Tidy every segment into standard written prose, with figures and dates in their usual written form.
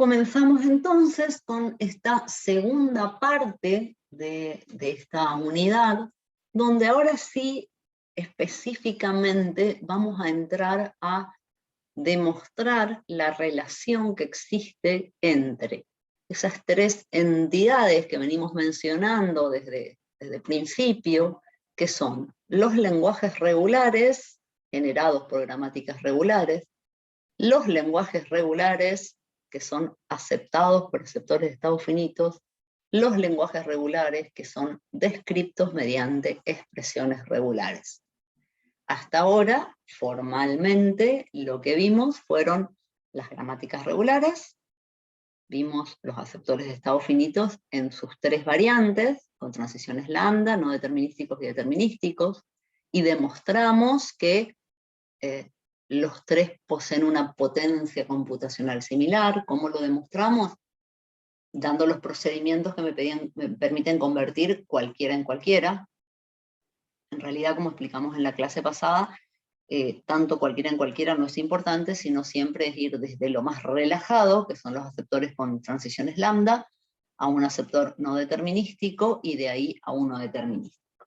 comenzamos entonces con esta segunda parte de esta unidad, donde ahora sí específicamente vamos a entrar a demostrar la relación que existe entre esas tres entidades que venimos mencionando desde el principio, que son los lenguajes regulares, generados por gramáticas regulares, los lenguajes regulares, que son aceptados por receptores de estados finitos, los lenguajes regulares, que son descriptos mediante expresiones regulares. Hasta ahora, formalmente, lo que vimos fueron las gramáticas regulares, vimos los aceptores de estados finitos en sus tres variantes, con transiciones lambda, no determinísticos y determinísticos, y demostramos que los tres poseen una potencia computacional similar. ¿Cómo lo demostramos? Dando los procedimientos que me permiten convertir cualquiera en cualquiera. En realidad, como explicamos en la clase pasada, tanto cualquiera en cualquiera no es importante, sino siempre es ir desde lo más relajado, que son los aceptores con transiciones lambda, a un aceptor no determinístico, y de ahí a uno determinístico.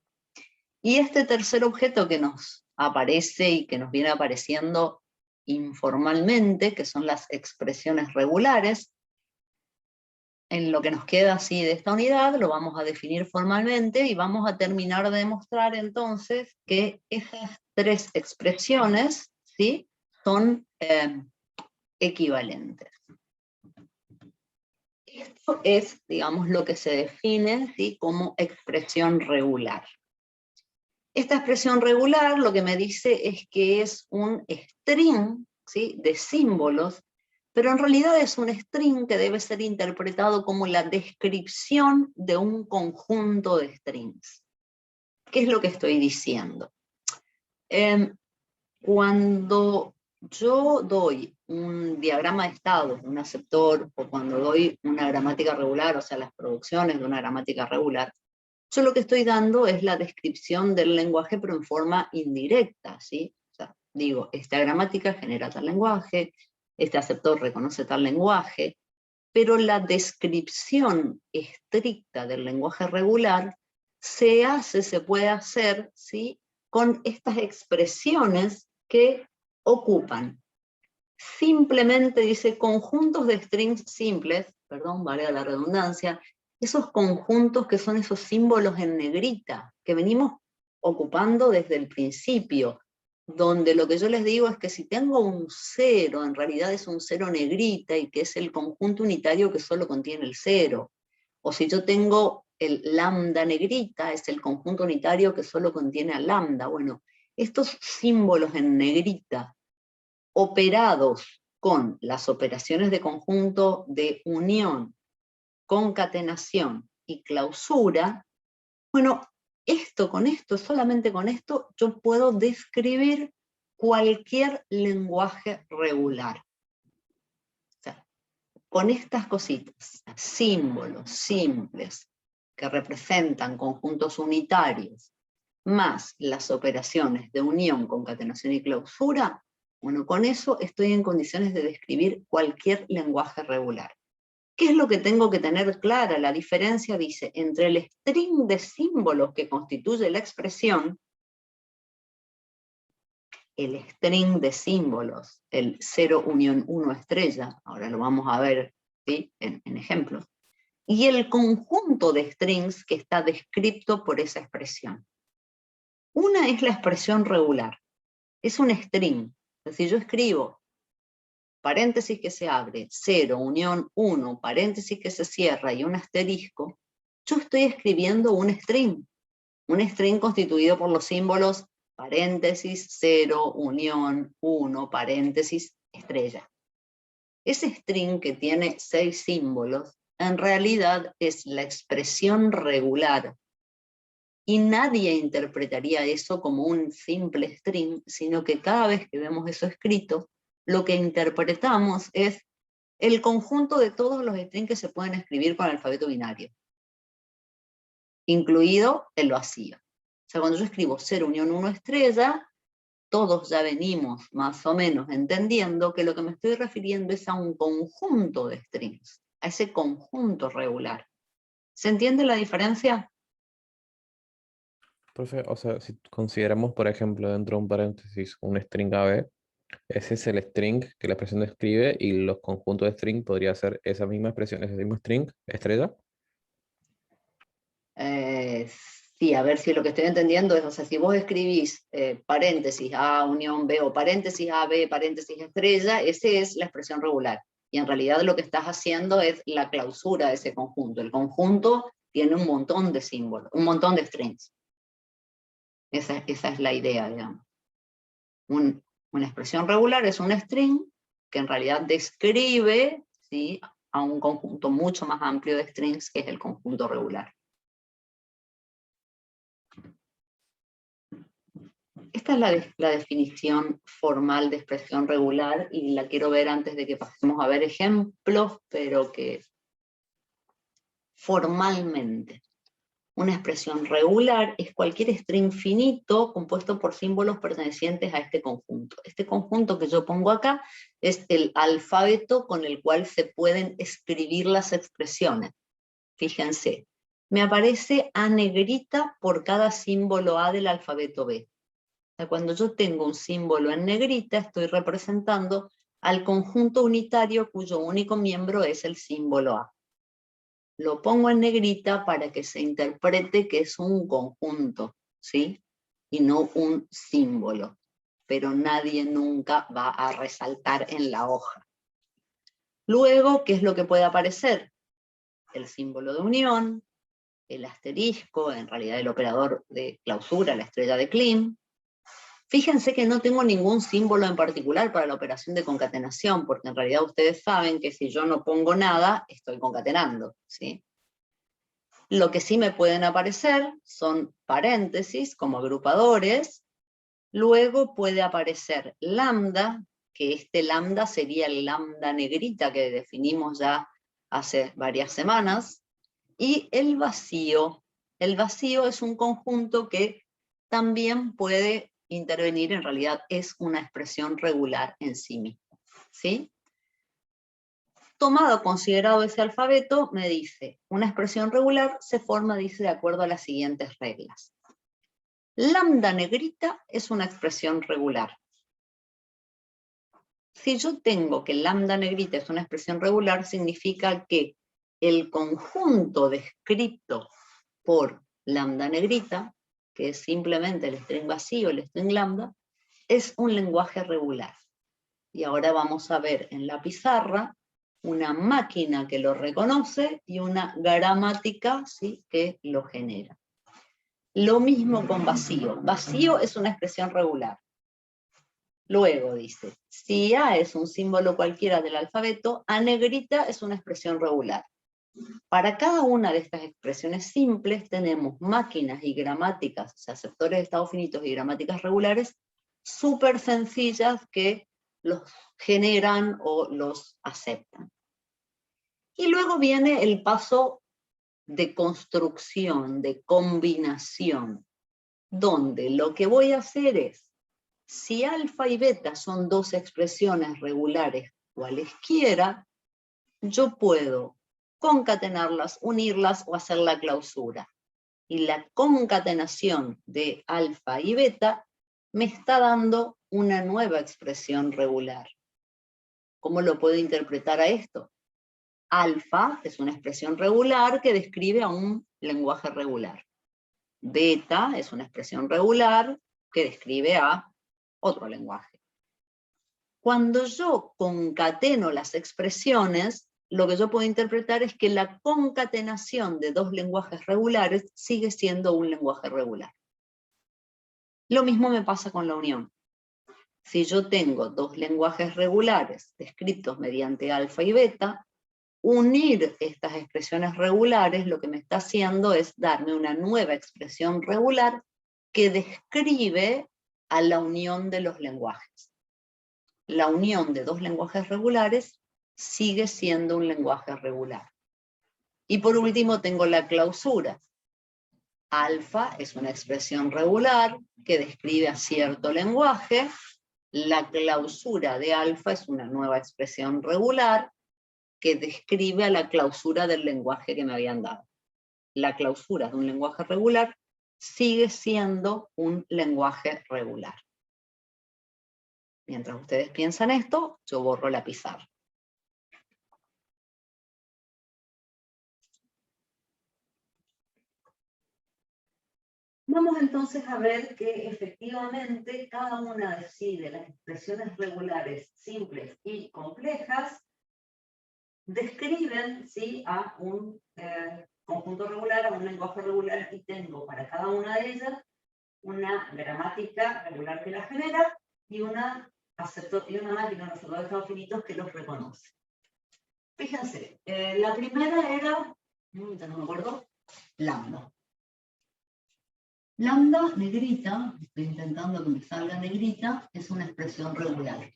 Y este tercer objeto que nos aparece y que nos viene apareciendo informalmente, que son las expresiones regulares, en lo que nos queda así de esta unidad, lo vamos a definir formalmente y vamos a terminar de demostrar entonces que esas tres expresiones, ¿sí?, son equivalentes. Esto es, digamos, lo que se define, ¿sí?, como expresión regular. Esta expresión regular lo que me dice es que es un string, ¿sí?, de símbolos, pero en realidad es un string que debe ser interpretado como la descripción de un conjunto de strings. ¿Qué es lo que estoy diciendo? Cuando yo doy un diagrama de estados, un aceptor, o cuando doy una gramática regular, o sea, las producciones de una gramática regular, yo lo que estoy dando es la descripción del lenguaje, pero en forma indirecta, ¿sí? O sea, digo, esta gramática genera tal lenguaje, este aceptor reconoce tal lenguaje, pero la descripción estricta del lenguaje regular se puede hacer, ¿sí?, con estas expresiones que ocupan simplemente, dice, conjuntos de strings simples, perdón, valga la redundancia, esos conjuntos que son esos símbolos en negrita, que venimos ocupando desde el principio, donde lo que yo les digo es que si tengo un cero, en realidad es un cero negrita, y que es el conjunto unitario que solo contiene el cero. O si yo tengo el lambda negrita, es el conjunto unitario que solo contiene al lambda. Bueno, estos símbolos en negrita, operados con las operaciones de conjunto de unión, concatenación y clausura, bueno, solamente con esto, yo puedo describir cualquier lenguaje regular. O sea, con estas cositas, símbolos simples que representan conjuntos unitarios, más las operaciones de unión, concatenación y clausura, bueno, con eso estoy en condiciones de describir cualquier lenguaje regular. ¿Qué es lo que tengo que tener clara? La diferencia, dice, entre el string de símbolos que constituye la expresión, el string de símbolos, el 0 unión 1 estrella, ahora lo vamos a ver, ¿sí?, en ejemplos, y el conjunto de strings que está descrito por esa expresión. Una es la expresión regular, es un string, es decir, yo escribo paréntesis que se abre, 0, unión 1, paréntesis que se cierra y un asterisco, yo estoy escribiendo un string constituido por los símbolos paréntesis, 0, unión, 1, paréntesis, estrella. Ese string que tiene 6 símbolos, en realidad es la expresión regular, y nadie interpretaría eso como un simple string, sino que cada vez que vemos eso escrito, lo que interpretamos es el conjunto de todos los strings que se pueden escribir con el alfabeto binario, incluido el vacío. O sea, cuando yo escribo 0 unión 1 estrella, todos ya venimos más o menos entendiendo que lo que me estoy refiriendo es a un conjunto de strings, a ese conjunto regular. ¿Se entiende la diferencia? Profe, o sea, si consideramos, por ejemplo, dentro de un paréntesis un string AB, ese es el string que la expresión describe y los conjuntos de string podría ser esa misma expresión, ese mismo string, estrella. Sí, a ver si lo que estoy entendiendo es, o sea, si vos escribís paréntesis A unión B o paréntesis A, B, paréntesis estrella, esa es la expresión regular. Y en realidad lo que estás haciendo es la clausura de ese conjunto. El conjunto tiene un montón de símbolos, un montón de strings. Esa es la idea, digamos. Una expresión regular es un string que en realidad describe, ¿sí?, a un conjunto mucho más amplio de strings que es el conjunto regular. Esta es la definición formal de expresión regular y la quiero ver antes de que pasemos a ver ejemplos, pero que formalmente una expresión regular es cualquier string finito compuesto por símbolos pertenecientes a este conjunto. Este conjunto que yo pongo acá es el alfabeto con el cual se pueden escribir las expresiones. Fíjense, me aparece A negrita por cada símbolo A del alfabeto B. Cuando yo tengo un símbolo en negrita, estoy representando al conjunto unitario cuyo único miembro es el símbolo A. Lo pongo en negrita para que se interprete que es un conjunto, ¿sí? Y no un símbolo. Pero nadie nunca va a resaltar en la hoja. Luego, ¿qué es lo que puede aparecer? El símbolo de unión, el asterisco, en realidad el operador de clausura, la estrella de Klein. Fíjense que no tengo ningún símbolo en particular para la operación de concatenación, porque en realidad ustedes saben que si yo no pongo nada, estoy concatenando, ¿sí? Lo que sí me pueden aparecer son paréntesis como agrupadores, luego puede aparecer lambda, que este lambda sería el lambda negrita que definimos ya hace varias semanas, y el vacío. El vacío es un conjunto que también puede intervenir, en realidad es una expresión regular en sí mismo, ¿sí? Tomado considerado ese alfabeto, me dice, una expresión regular se forma, dice, de acuerdo a las siguientes reglas. Lambda negrita es una expresión regular. Si yo tengo que lambda negrita es una expresión regular, significa que el conjunto descrito por lambda negrita, que es simplemente el string vacío, el string lambda, es un lenguaje regular. Y ahora vamos a ver en la pizarra una máquina que lo reconoce y una gramática, ¿sí?, que lo genera. Lo mismo con vacío. Vacío es una expresión regular. Luego dice, si A es un símbolo cualquiera del alfabeto, A negrita es una expresión regular. Para cada una de estas expresiones simples tenemos máquinas y gramáticas, o sea, aceptores de estados finitos y gramáticas regulares, súper sencillas que los generan o los aceptan. Y luego viene el paso de construcción, de combinación, donde lo que voy a hacer es, si alfa y beta son dos expresiones regulares cualesquiera, yo puedo concatenarlas, unirlas o hacer la clausura. Y la concatenación de alfa y beta me está dando una nueva expresión regular. ¿Cómo lo puedo interpretar a esto? Alfa es una expresión regular que describe a un lenguaje regular. Beta es una expresión regular que describe a otro lenguaje. Cuando yo concateno las expresiones, lo que yo puedo interpretar es que la concatenación de dos lenguajes regulares sigue siendo un lenguaje regular. Lo mismo me pasa con la unión. Si yo tengo dos lenguajes regulares descritos mediante alfa y beta, unir estas expresiones regulares lo que me está haciendo es darme una nueva expresión regular que describe a la unión de los lenguajes. La unión de dos lenguajes regulares sigue siendo un lenguaje regular. Y por último tengo la clausura. Alfa es una expresión regular que describe a cierto lenguaje. La clausura de alfa es una nueva expresión regular que describe a la clausura del lenguaje que me habían dado. La clausura de un lenguaje regular sigue siendo un lenguaje regular. Mientras ustedes piensan esto, yo borro la pizarra. Vamos entonces a ver que efectivamente cada una de las expresiones regulares simples y complejas describen ¿sí? a un conjunto regular, a un lenguaje regular, y tengo para cada una de ellas una gramática regular que la genera y una máquina, unos aceptores de estados finitos que los reconoce. Fíjense, la primera era, no me acuerdo, lambda. Lambda negrita, estoy intentando que me salga negrita, es una expresión regular.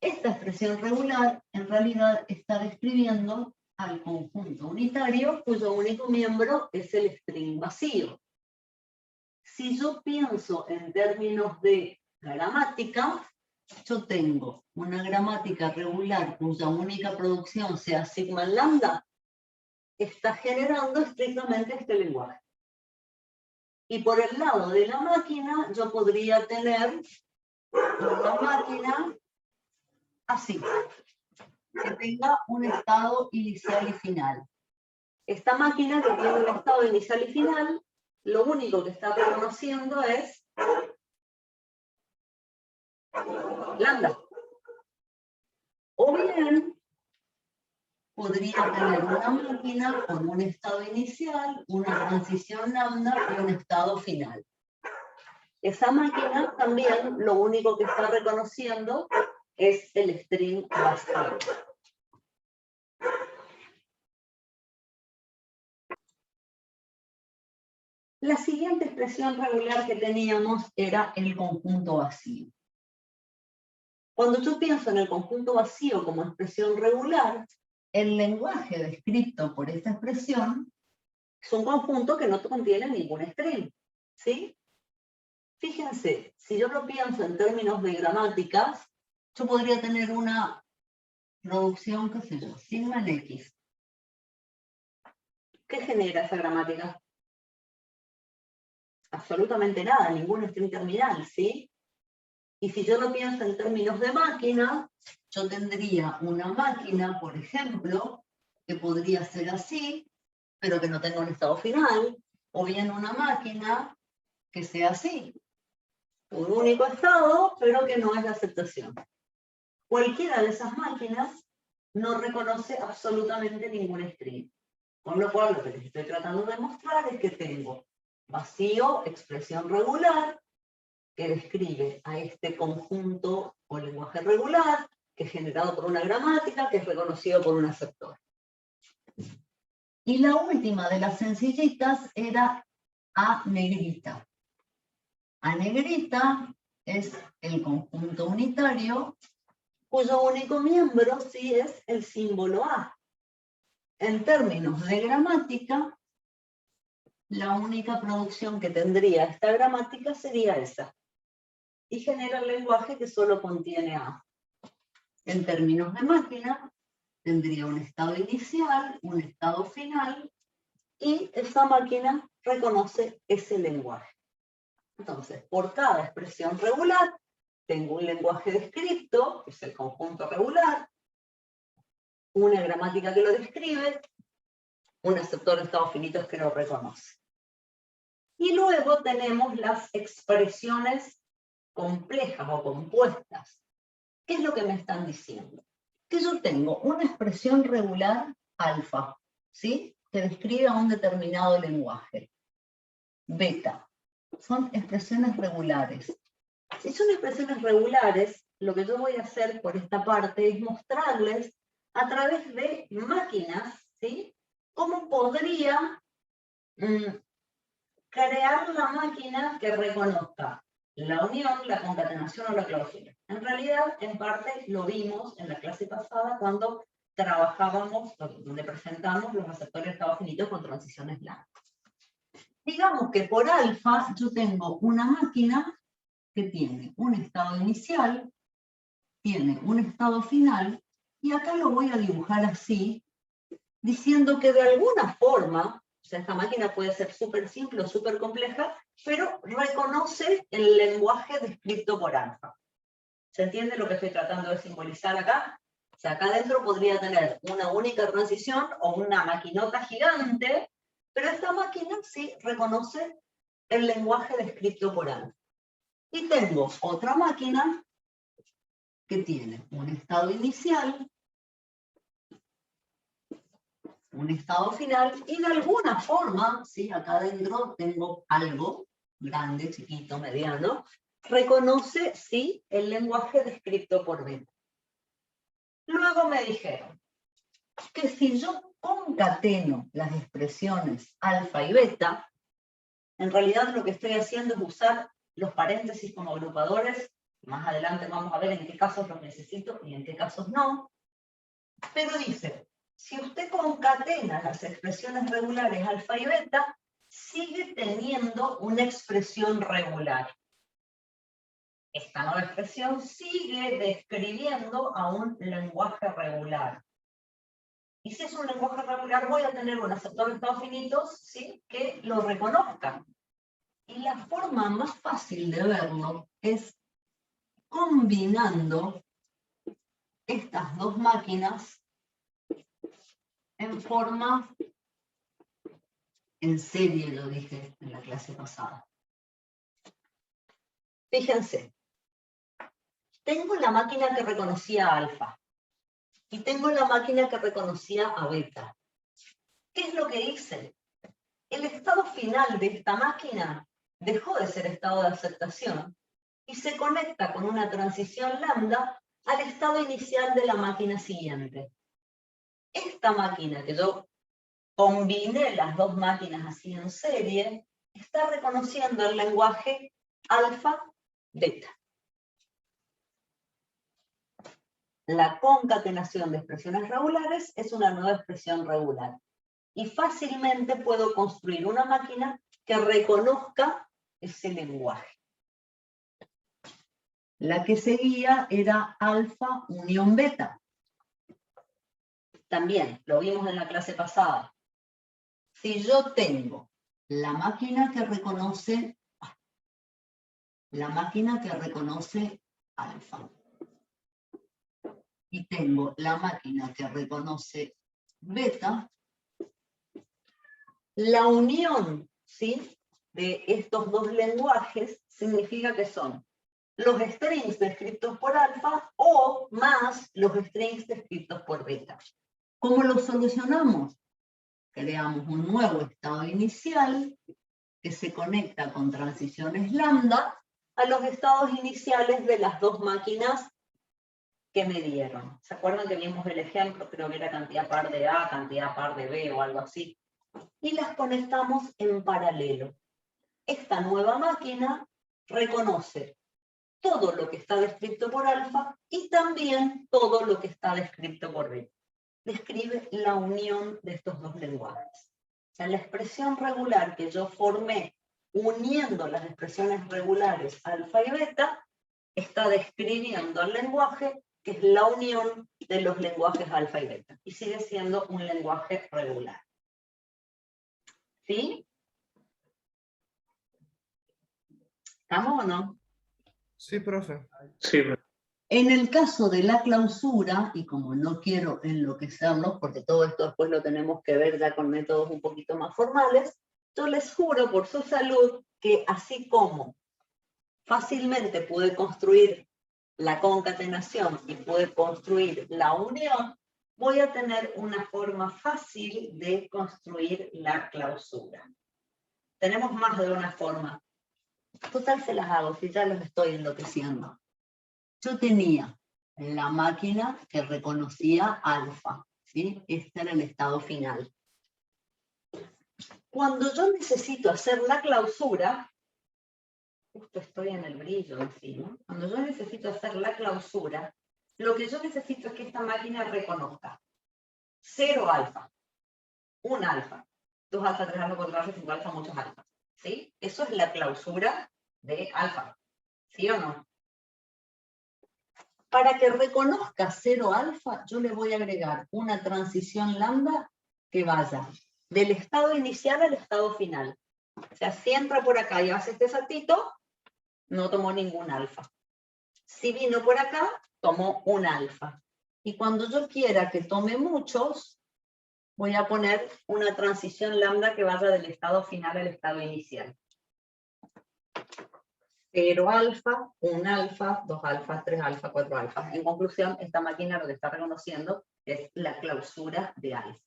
Esta expresión regular en realidad está describiendo al conjunto unitario cuyo único miembro es el string vacío. Si yo pienso en términos de gramática, yo tengo una gramática regular cuya única producción sea sigma en lambda, está generando estrictamente este lenguaje. Y por el lado de la máquina, yo podría tener una máquina así, que tenga un estado inicial y final. Esta máquina que tiene un estado inicial y final, lo único que está reconociendo es lambda. O bien, podría tener una máquina con un estado inicial, una transición lambda y un estado final. Esa máquina también lo único que está reconociendo es el string vacío. La siguiente expresión regular que teníamos era el conjunto vacío. Cuando yo pienso en el conjunto vacío como expresión regular, el lenguaje descrito por esta expresión es un conjunto que no contiene ningún string, ¿sí? Fíjense, si yo lo pienso en términos de gramáticas, yo podría tener una producción, qué sé yo, sigma en X. ¿Qué genera esa gramática? Absolutamente nada, ningún string terminal, ¿sí? Y si yo lo pienso en términos de máquina, yo tendría una máquina, por ejemplo, que podría ser así, pero que no tenga un estado final, o bien una máquina que sea así, un único estado, pero que no es la aceptación. Cualquiera de esas máquinas no reconoce absolutamente ningún string. Con lo cual, lo que les estoy tratando de mostrar es que tengo vacío, expresión regular, que describe a este conjunto o lenguaje regular, que es generado por una gramática, que es reconocido por un aceptor. Y la última de las sencillitas era A negrita. A negrita es el conjunto unitario cuyo único miembro sí es el símbolo A. En términos de gramática, la única producción que tendría esta gramática sería esa. Y genera el lenguaje que solo contiene A. En términos de máquina, tendría un estado inicial, un estado final, y esa máquina reconoce ese lenguaje. Entonces, por cada expresión regular, tengo un lenguaje descrito, que es el conjunto regular, una gramática que lo describe, un aceptor de estados finitos que lo reconoce. Y luego tenemos las expresiones complejas o compuestas. ¿Qué es lo que me están diciendo? Que yo tengo una expresión regular alfa, ¿sí? Que describe a un determinado lenguaje. Beta. Son expresiones regulares. Si son expresiones regulares, lo que yo voy a hacer por esta parte es mostrarles a través de máquinas, ¿sí? Cómo podría crear la máquina que reconozca la unión, la concatenación o la clausura. En realidad, en parte, lo vimos en la clase pasada cuando trabajábamos, donde presentamos los aceptores de estado finito con transiciones blancas. Digamos que por alfa yo tengo una máquina que tiene un estado inicial, tiene un estado final, y acá lo voy a dibujar así, diciendo que de alguna forma, o sea, esta máquina puede ser súper simple o súper compleja, pero reconoce el lenguaje descrito por alfa. ¿Se entiende lo que estoy tratando de simbolizar acá? O sea, acá adentro podría tener una única transición o una maquinota gigante, pero esta máquina sí reconoce el lenguaje descrito por alfa. Y tengo otra máquina que tiene un estado inicial, un estado final, y de alguna forma, ¿sí? Acá adentro tengo algo, grande, chiquito, mediano, reconoce, sí, el lenguaje descrito por beta. Luego me dijeron que si yo concateno las expresiones alfa y beta, en realidad lo que estoy haciendo es usar los paréntesis como agrupadores. Más adelante vamos a ver en qué casos los necesito y en qué casos no. Pero dice, si usted concatena las expresiones regulares alfa y beta, sigue teniendo una expresión regular. Esta nueva expresión sigue describiendo a un lenguaje regular. Y si es un lenguaje regular, voy a tener un aceptor de estados finitos, ¿sí?, que lo reconozca. Y la forma más fácil de verlo es combinando estas dos máquinas en forma en serie, lo dije en la clase pasada. Fíjense, tengo la máquina que reconocía a alfa y tengo la máquina que reconocía a beta. ¿Qué es lo que hice? El estado final de esta máquina dejó de ser estado de aceptación y se conecta con una transición lambda al estado inicial de la máquina siguiente. Esta máquina que yo combiné las dos máquinas así en serie, está reconociendo el lenguaje alfa-beta. La concatenación de expresiones regulares es una nueva expresión regular. Y fácilmente puedo construir una máquina que reconozca ese lenguaje. La que seguía era alfa unión beta. También, lo vimos en la clase pasada. Si yo tengo la máquina que reconoce alfa y tengo la máquina que reconoce beta, la unión, ¿sí?, de estos dos lenguajes significa que son los strings descritos por alfa o más los strings descritos por beta. ¿Cómo lo solucionamos? Creamos un nuevo estado inicial que se conecta con transiciones lambda a los estados iniciales de las dos máquinas que me dieron. ¿Se acuerdan que vimos el ejemplo? Creo que era cantidad par de A, cantidad par de B o algo así. Y las conectamos en paralelo. Esta nueva máquina reconoce todo lo que está descrito por alfa y también todo lo que está descrito por beta. Describe la unión de estos dos lenguajes. O sea, la expresión regular que yo formé uniendo las expresiones regulares alfa y beta está describiendo el lenguaje que es la unión de los lenguajes alfa y beta. Y sigue siendo un lenguaje regular. ¿Sí? ¿Estamos o no? Sí, profe. Sí, En el caso de la clausura, y como no quiero enloquecernos, porque todo esto después lo tenemos que ver ya con métodos un poquito más formales, yo les juro por su salud que así como fácilmente pude construir la concatenación y pude construir la unión, voy a tener una forma fácil de construir la clausura. Tenemos más de una forma. Total se las hago, si ya los estoy enloqueciendo. Yo tenía la máquina que reconocía alfa, ¿sí? Este era el estado final. Cuando yo necesito hacer la clausura, justo estoy en el brillo encima, cuando yo necesito hacer la clausura, lo que yo necesito es que esta máquina reconozca 0 alfa, 1 alfa, 2 alfa, 3 alfa, 4 alfa, 5 alfa, muchos alfas. ¿Sí? Eso es la clausura de alfa. ¿Sí o no? Para que reconozca 0 alfa, yo le voy a agregar una transición lambda que vaya del estado inicial al estado final. O sea, si entra por acá y hace este saltito, no tomó ningún alfa. Si vino por acá, tomó un alfa. Y cuando yo quiera que tome muchos, voy a poner una transición lambda que vaya del estado final al estado inicial. 0 alfa, 1 alfa, 2 alfa, 3 alfa, 4 alfa. En conclusión, esta máquina lo que está reconociendo es la clausura de alfa.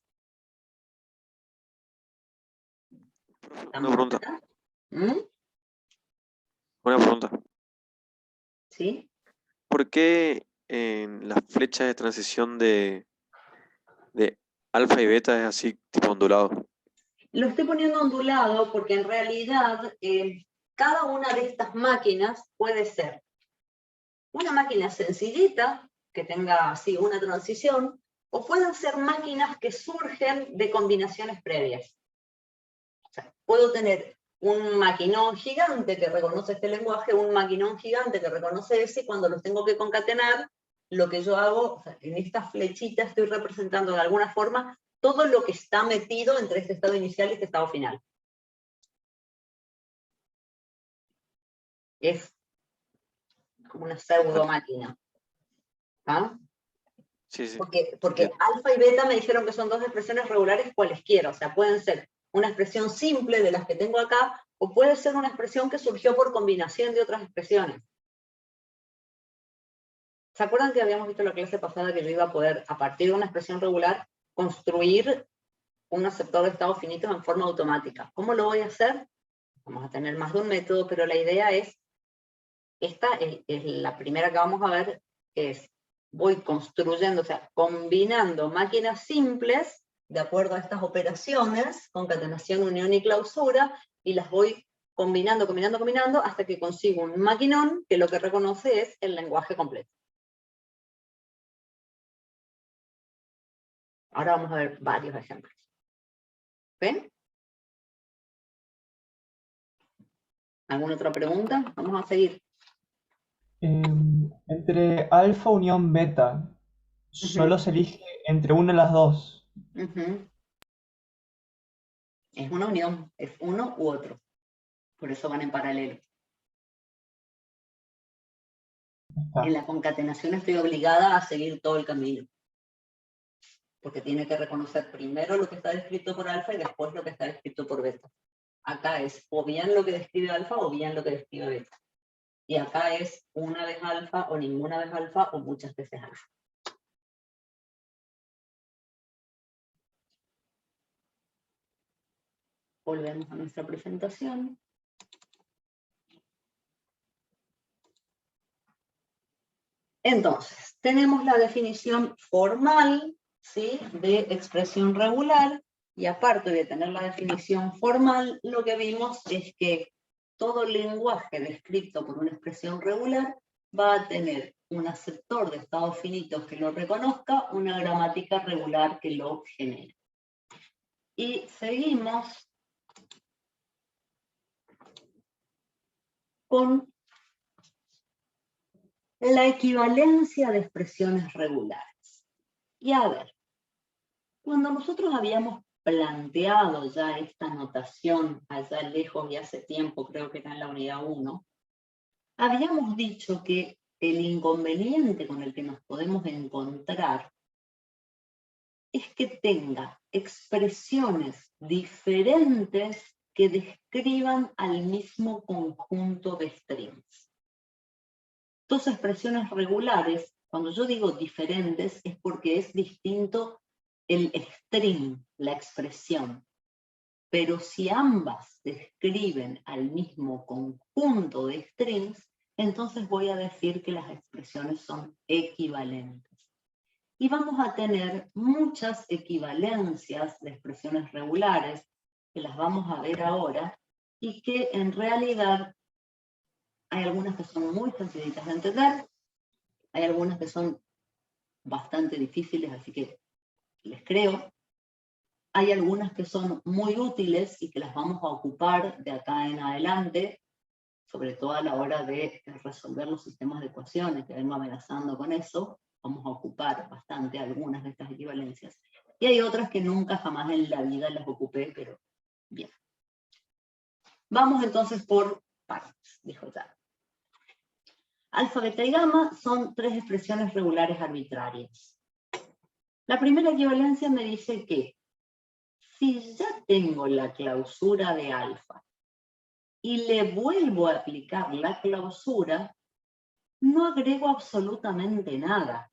Una pregunta. ¿Mm? Una pregunta. ¿Sí? ¿Por qué en las flechas de transición de alfa y beta es así, tipo ondulado? Lo estoy poniendo ondulado porque en realidad cada una de estas máquinas puede ser una máquina sencillita, que tenga así una transición, o pueden ser máquinas que surgen de combinaciones previas. O sea, puedo tener un maquinón gigante que reconoce este lenguaje, un maquinón gigante que reconoce ese, y cuando los tengo que concatenar, lo que yo hago, o sea, en esta flechita estoy representando de alguna forma todo lo que está metido entre este estado inicial y este estado final. Es como una pseudo máquina. ¿Ah? Sí, sí. Porque alfa y beta me dijeron que son dos expresiones regulares cualesquiera, o sea, pueden ser una expresión simple de las que tengo acá, o puede ser una expresión que surgió por combinación de otras expresiones. ¿Se acuerdan que habíamos visto en la clase pasada que yo iba a poder, a partir de una expresión regular, construir un aceptor de estado finito en forma automática? ¿Cómo lo voy a hacer? Vamos a tener más de un método, pero la idea es, esta es la primera que vamos a ver, es voy construyendo, o sea, combinando máquinas simples de acuerdo a estas operaciones, concatenación, unión y clausura, y las voy combinando, combinando, combinando, hasta que consigo un maquinón que lo que reconoce es el lenguaje completo. Ahora vamos a ver varios ejemplos. ¿Ven? ¿Alguna otra pregunta? Vamos a seguir. Entre alfa unión beta, solo se elige entre una de las dos. Es una unión, es uno u otro. Por eso van en paralelo. En la concatenación estoy obligada a seguir todo el camino. Porque tiene que reconocer primero lo que está descrito por alfa y después lo que está descrito por beta. Acá es o bien lo que describe alfa o bien lo que describe beta. Y acá es una vez alfa o ninguna vez alfa o muchas veces alfa. Volvemos a nuestra presentación. Entonces, tenemos la definición formal, ¿sí?, de expresión regular, y aparte de tener la definición formal, lo que vimos es que todo lenguaje descrito por una expresión regular va a tener un aceptor de estados finitos que lo reconozca, una gramática regular que lo genere. Y seguimos con la equivalencia de expresiones regulares. Y a ver, cuando nosotros habíamos planteado ya esta notación allá lejos y hace tiempo, creo que era en la unidad 1, habíamos dicho que el inconveniente con el que nos podemos encontrar es que tenga expresiones diferentes que describan al mismo conjunto de strings. Dos expresiones regulares, cuando yo digo diferentes, es porque es distinto el string, la expresión. Pero si ambas describen al mismo conjunto de strings, entonces voy a decir que las expresiones son equivalentes. Y vamos a tener muchas equivalencias de expresiones regulares, que las vamos a ver ahora, y que en realidad hay algunas que son muy sencillitas de entender, hay algunas que son bastante difíciles, así que les creo. Hay algunas que son muy útiles y que las vamos a ocupar de acá en adelante, sobre todo a la hora de resolver los sistemas de ecuaciones, que vengo amenazando con eso. Vamos a ocupar bastante algunas de estas equivalencias. Y hay otras que nunca jamás en la vida las ocupé, pero bien. Vamos entonces por partes, dijo ya. Alfa, beta y gamma son tres expresiones regulares arbitrarias. La primera equivalencia me dice que si ya tengo la clausura de alfa y le vuelvo a aplicar la clausura, no agrego absolutamente nada.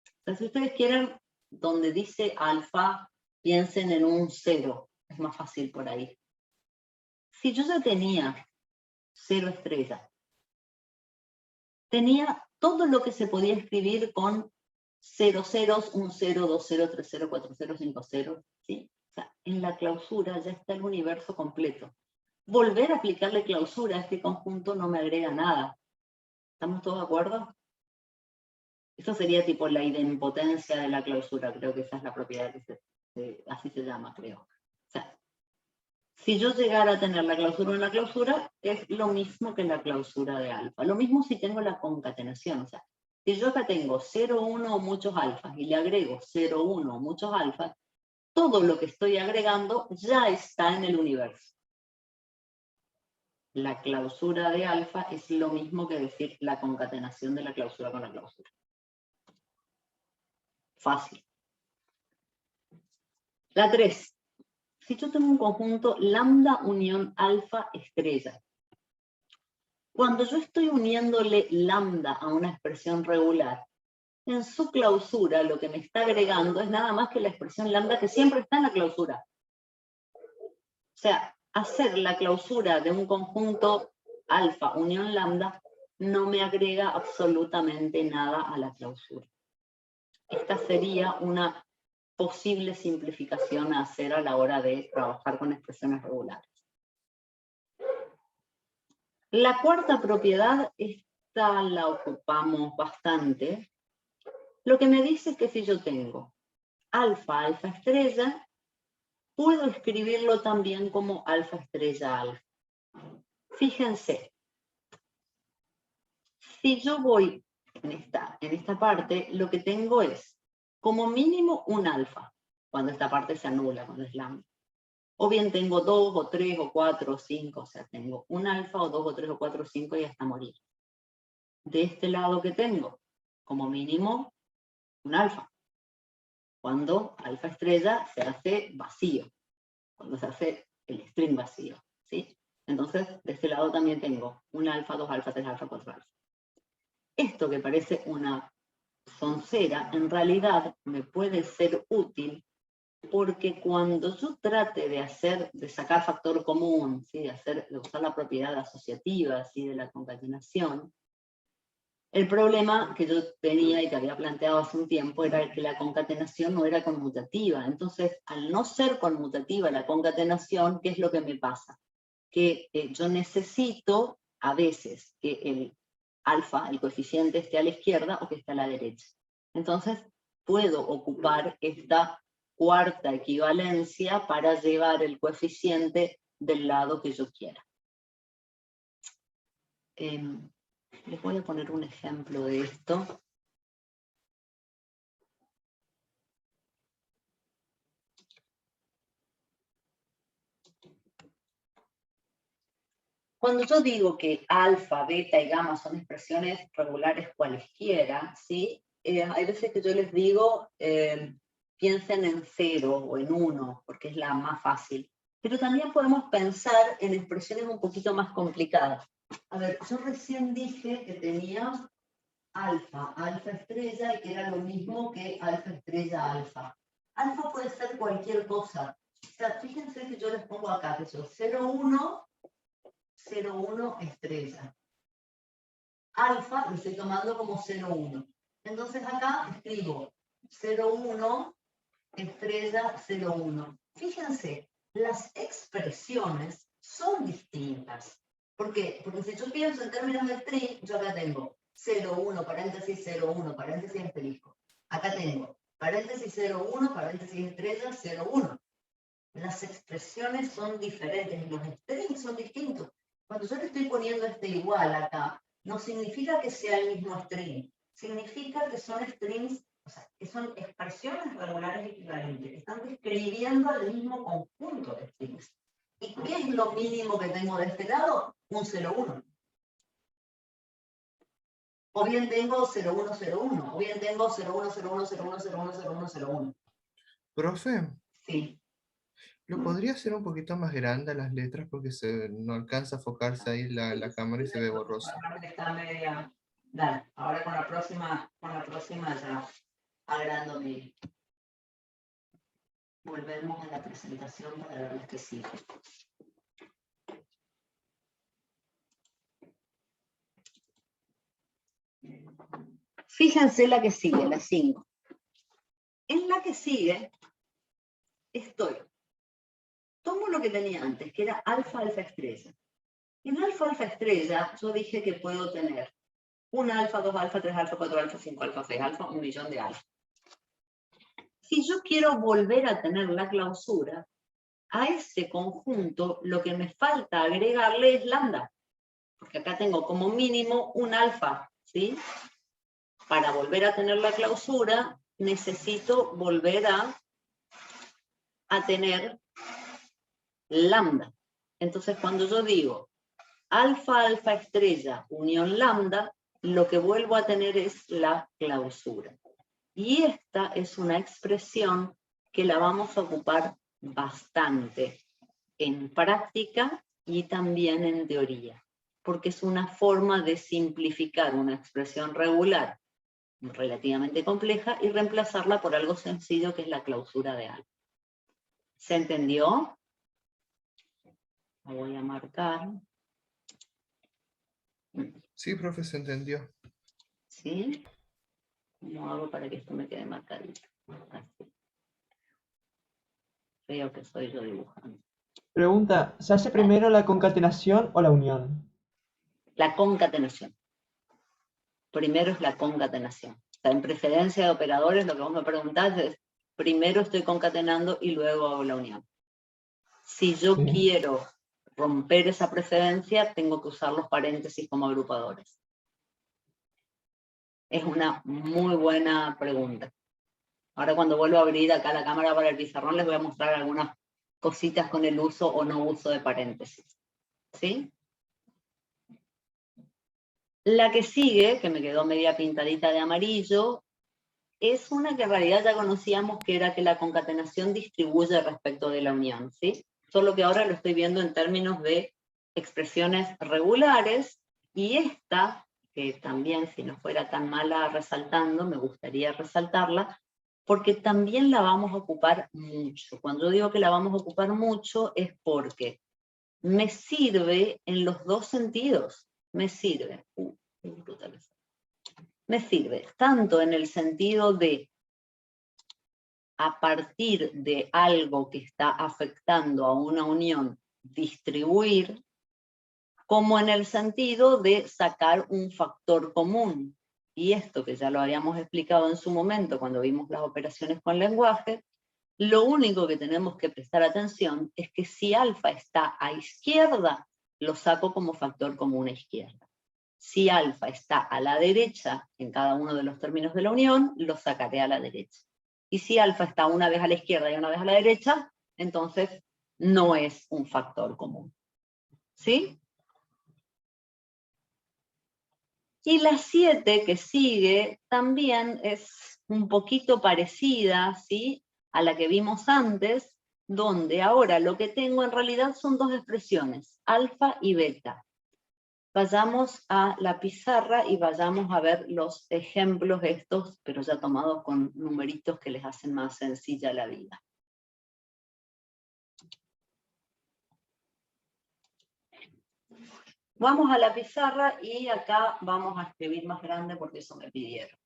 O sea, si ustedes quieren, donde dice alfa, piensen en un 0. Es más fácil por ahí. Si yo ya tenía 0 estrella, tenía todo lo que se podía escribir con 0 ceros, 1 0, 2 0, 3 0, 4 0, 5 0, ¿sí? O sea, en la clausura ya está el universo completo. Volver a aplicarle clausura a este conjunto no me agrega nada. ¿Estamos todos de acuerdo? Esto sería tipo la idempotencia de la clausura, creo que esa es la propiedad que así se llama, creo. O sea, si yo llegara a tener la clausura en la clausura, es lo mismo que la clausura de alfa. Lo mismo si tengo la concatenación. O sea, si yo acá tengo 0, 1 o muchos alfas y le agrego 0, 1 o muchos alfas, todo lo que estoy agregando ya está en el universo. La clausura de alfa es lo mismo que decir la concatenación de la clausura con la clausura. Fácil. La 3. Si yo tengo un conjunto lambda unión alfa estrella, cuando yo estoy uniéndole lambda a una expresión regular, en su clausura lo que me está agregando es nada más que la expresión lambda que siempre está en la clausura. O sea, hacer la clausura de un conjunto alfa unión lambda no me agrega absolutamente nada a la clausura. Esta sería una posible simplificación a hacer a la hora de trabajar con expresiones regulares. La cuarta propiedad, esta la ocupamos bastante. Lo que me dice es que si yo tengo alfa, alfa estrella, puedo escribirlo también como alfa estrella alfa. Fíjense, si yo voy en esta parte, lo que tengo es como mínimo un alfa, cuando esta parte se anula, cuando es lambda. O bien tengo 2, o 3, o 4, o 5, o sea, tengo un alfa, o 2, o 3, o 4, o 5 y hasta morir. De este lado que tengo, como mínimo, un alfa. Cuando alfa estrella se hace vacío, cuando se hace el string vacío, ¿sí? Entonces, de este lado también tengo un alfa, 2 alfa, 3 alfa, 4 alfa. Esto que parece una soncera, en realidad me puede ser útil porque cuando yo trate de sacar factor común, ¿sí? de usar la propiedad asociativa, ¿sí? de la concatenación, el problema que yo tenía y que había planteado hace un tiempo era que la concatenación no era conmutativa. Entonces, al no ser conmutativa la concatenación, ¿qué es lo que me pasa? Que yo necesito a veces que el alfa, el coeficiente, esté a la izquierda o que esté a la derecha. Entonces, puedo ocupar esta cuarta equivalencia para llevar el coeficiente del lado que yo quiera. Les voy a poner un ejemplo de esto. Cuando yo digo que alfa, beta y gamma son expresiones regulares cualesquiera, ¿sí? Hay veces que yo les digo, piensen en 0 o en 1, porque es la más fácil. Pero también podemos pensar en expresiones un poquito más complicadas. A ver, yo recién dije que tenía alfa, alfa estrella, y que era lo mismo que alfa estrella alfa. Alfa puede ser cualquier cosa. O sea, fíjense que yo les pongo acá, que son 0, 1, 0, 1 estrella. Alfa lo estoy tomando como 0, 1. Entonces acá escribo 0, 1 estrella 0, 1. Fíjense, las expresiones son distintas. ¿Por qué? Porque si yo pienso en términos de string, yo acá tengo 0, 1, paréntesis, 0, 1, paréntesis, asterisco. Acá tengo paréntesis 0, 1, paréntesis estrella 0, 1. las expresiones son diferentes, los strings son distintos. Cuando yo le estoy poniendo este igual acá, no significa que sea el mismo string, significa que son strings, o sea, que son expresiones regulares equivalentes, que están describiendo el mismo conjunto de strings. ¿Y qué es lo mínimo que tengo de este lado? Un 0,1. O bien tengo 0,1,0,1, o bien tengo 0,1,0,1,0,1,0,1,0,1. Profe, Sí. ¿lo podría hacer un poquito más grande las letras porque no alcanza a enfocarse ahí la cámara y se ve borroso? Está media. Dale, ahora con la próxima ya agrando mi. Volvemos a la presentación para ver las que siguen. Fíjense la que sigue, la 5. En la que sigue, tomo lo que tenía antes, que era alfa, alfa estrella. En alfa, alfa estrella, yo dije que puedo tener 1 alfa, 2 alfa, 3 alfa, 4 alfa, 5 alfa, 6 alfa, 1 millón de alfa. Si yo quiero volver a tener la clausura, a ese conjunto lo que me falta agregarle es lambda, porque acá tengo como mínimo un alfa, ¿sí? Para volver a tener la clausura, necesito volver a tener lambda. Entonces, cuando yo digo alfa, alfa estrella, unión lambda, lo que vuelvo a tener es la clausura. Y esta es una expresión que la vamos a ocupar bastante en práctica y también en teoría, porque es una forma de simplificar una expresión regular relativamente compleja y reemplazarla por algo sencillo que es la clausura de alfa. ¿Se entendió? Lo voy a marcar. Sí, profe, se entendió. ¿Sí? ¿Cómo hago para que esto me quede marcadito? Así. Creo que soy yo dibujando. Pregunta, ¿se hace primero la concatenación o la unión? La concatenación. Primero es la concatenación. O sea, en preferencia de operadores, lo que vos me preguntás es, primero estoy concatenando y luego hago la unión. Si yo Sí. quiero romper esa preferencia, tengo que usar los paréntesis como agrupadores. Es una muy buena pregunta. Ahora cuando vuelvo a abrir acá la cámara para el pizarrón, les voy a mostrar algunas cositas con el uso o no uso de paréntesis. ¿Sí? La que sigue, que me quedó media pintadita de amarillo, es una que en realidad ya conocíamos, que era que la concatenación distribuye respecto de la unión, ¿sí? Solo que ahora lo estoy viendo en términos de expresiones regulares, y esta, que también si no fuera tan mala resaltando, me gustaría resaltarla, porque también la vamos a ocupar mucho. Cuando yo digo que la vamos a ocupar mucho es porque me sirve en los dos sentidos. Me sirve. Me sirve tanto en el sentido de, a partir de algo que está afectando a una unión, distribuir, como en el sentido de sacar un factor común. Y esto que ya lo habíamos explicado en su momento cuando vimos las operaciones con lenguaje, lo único que tenemos que prestar atención es que si alfa está a izquierda, lo saco como factor común a izquierda. Si alfa está a la derecha en cada uno de los términos de la unión, lo sacaré a la derecha. Y si alfa está una vez a la izquierda y una vez a la derecha, entonces no es un factor común. ¿Sí? Y la 7 que sigue también es un poquito parecida, ¿sí?, a la que vimos antes, donde ahora lo que tengo en realidad son dos expresiones, alfa y beta. Vayamos a la pizarra y vayamos a ver los ejemplos estos, pero ya tomados con numeritos que les hacen más sencilla la vida. Vamos a la pizarra y acá vamos a escribir más grande porque eso me pidieron.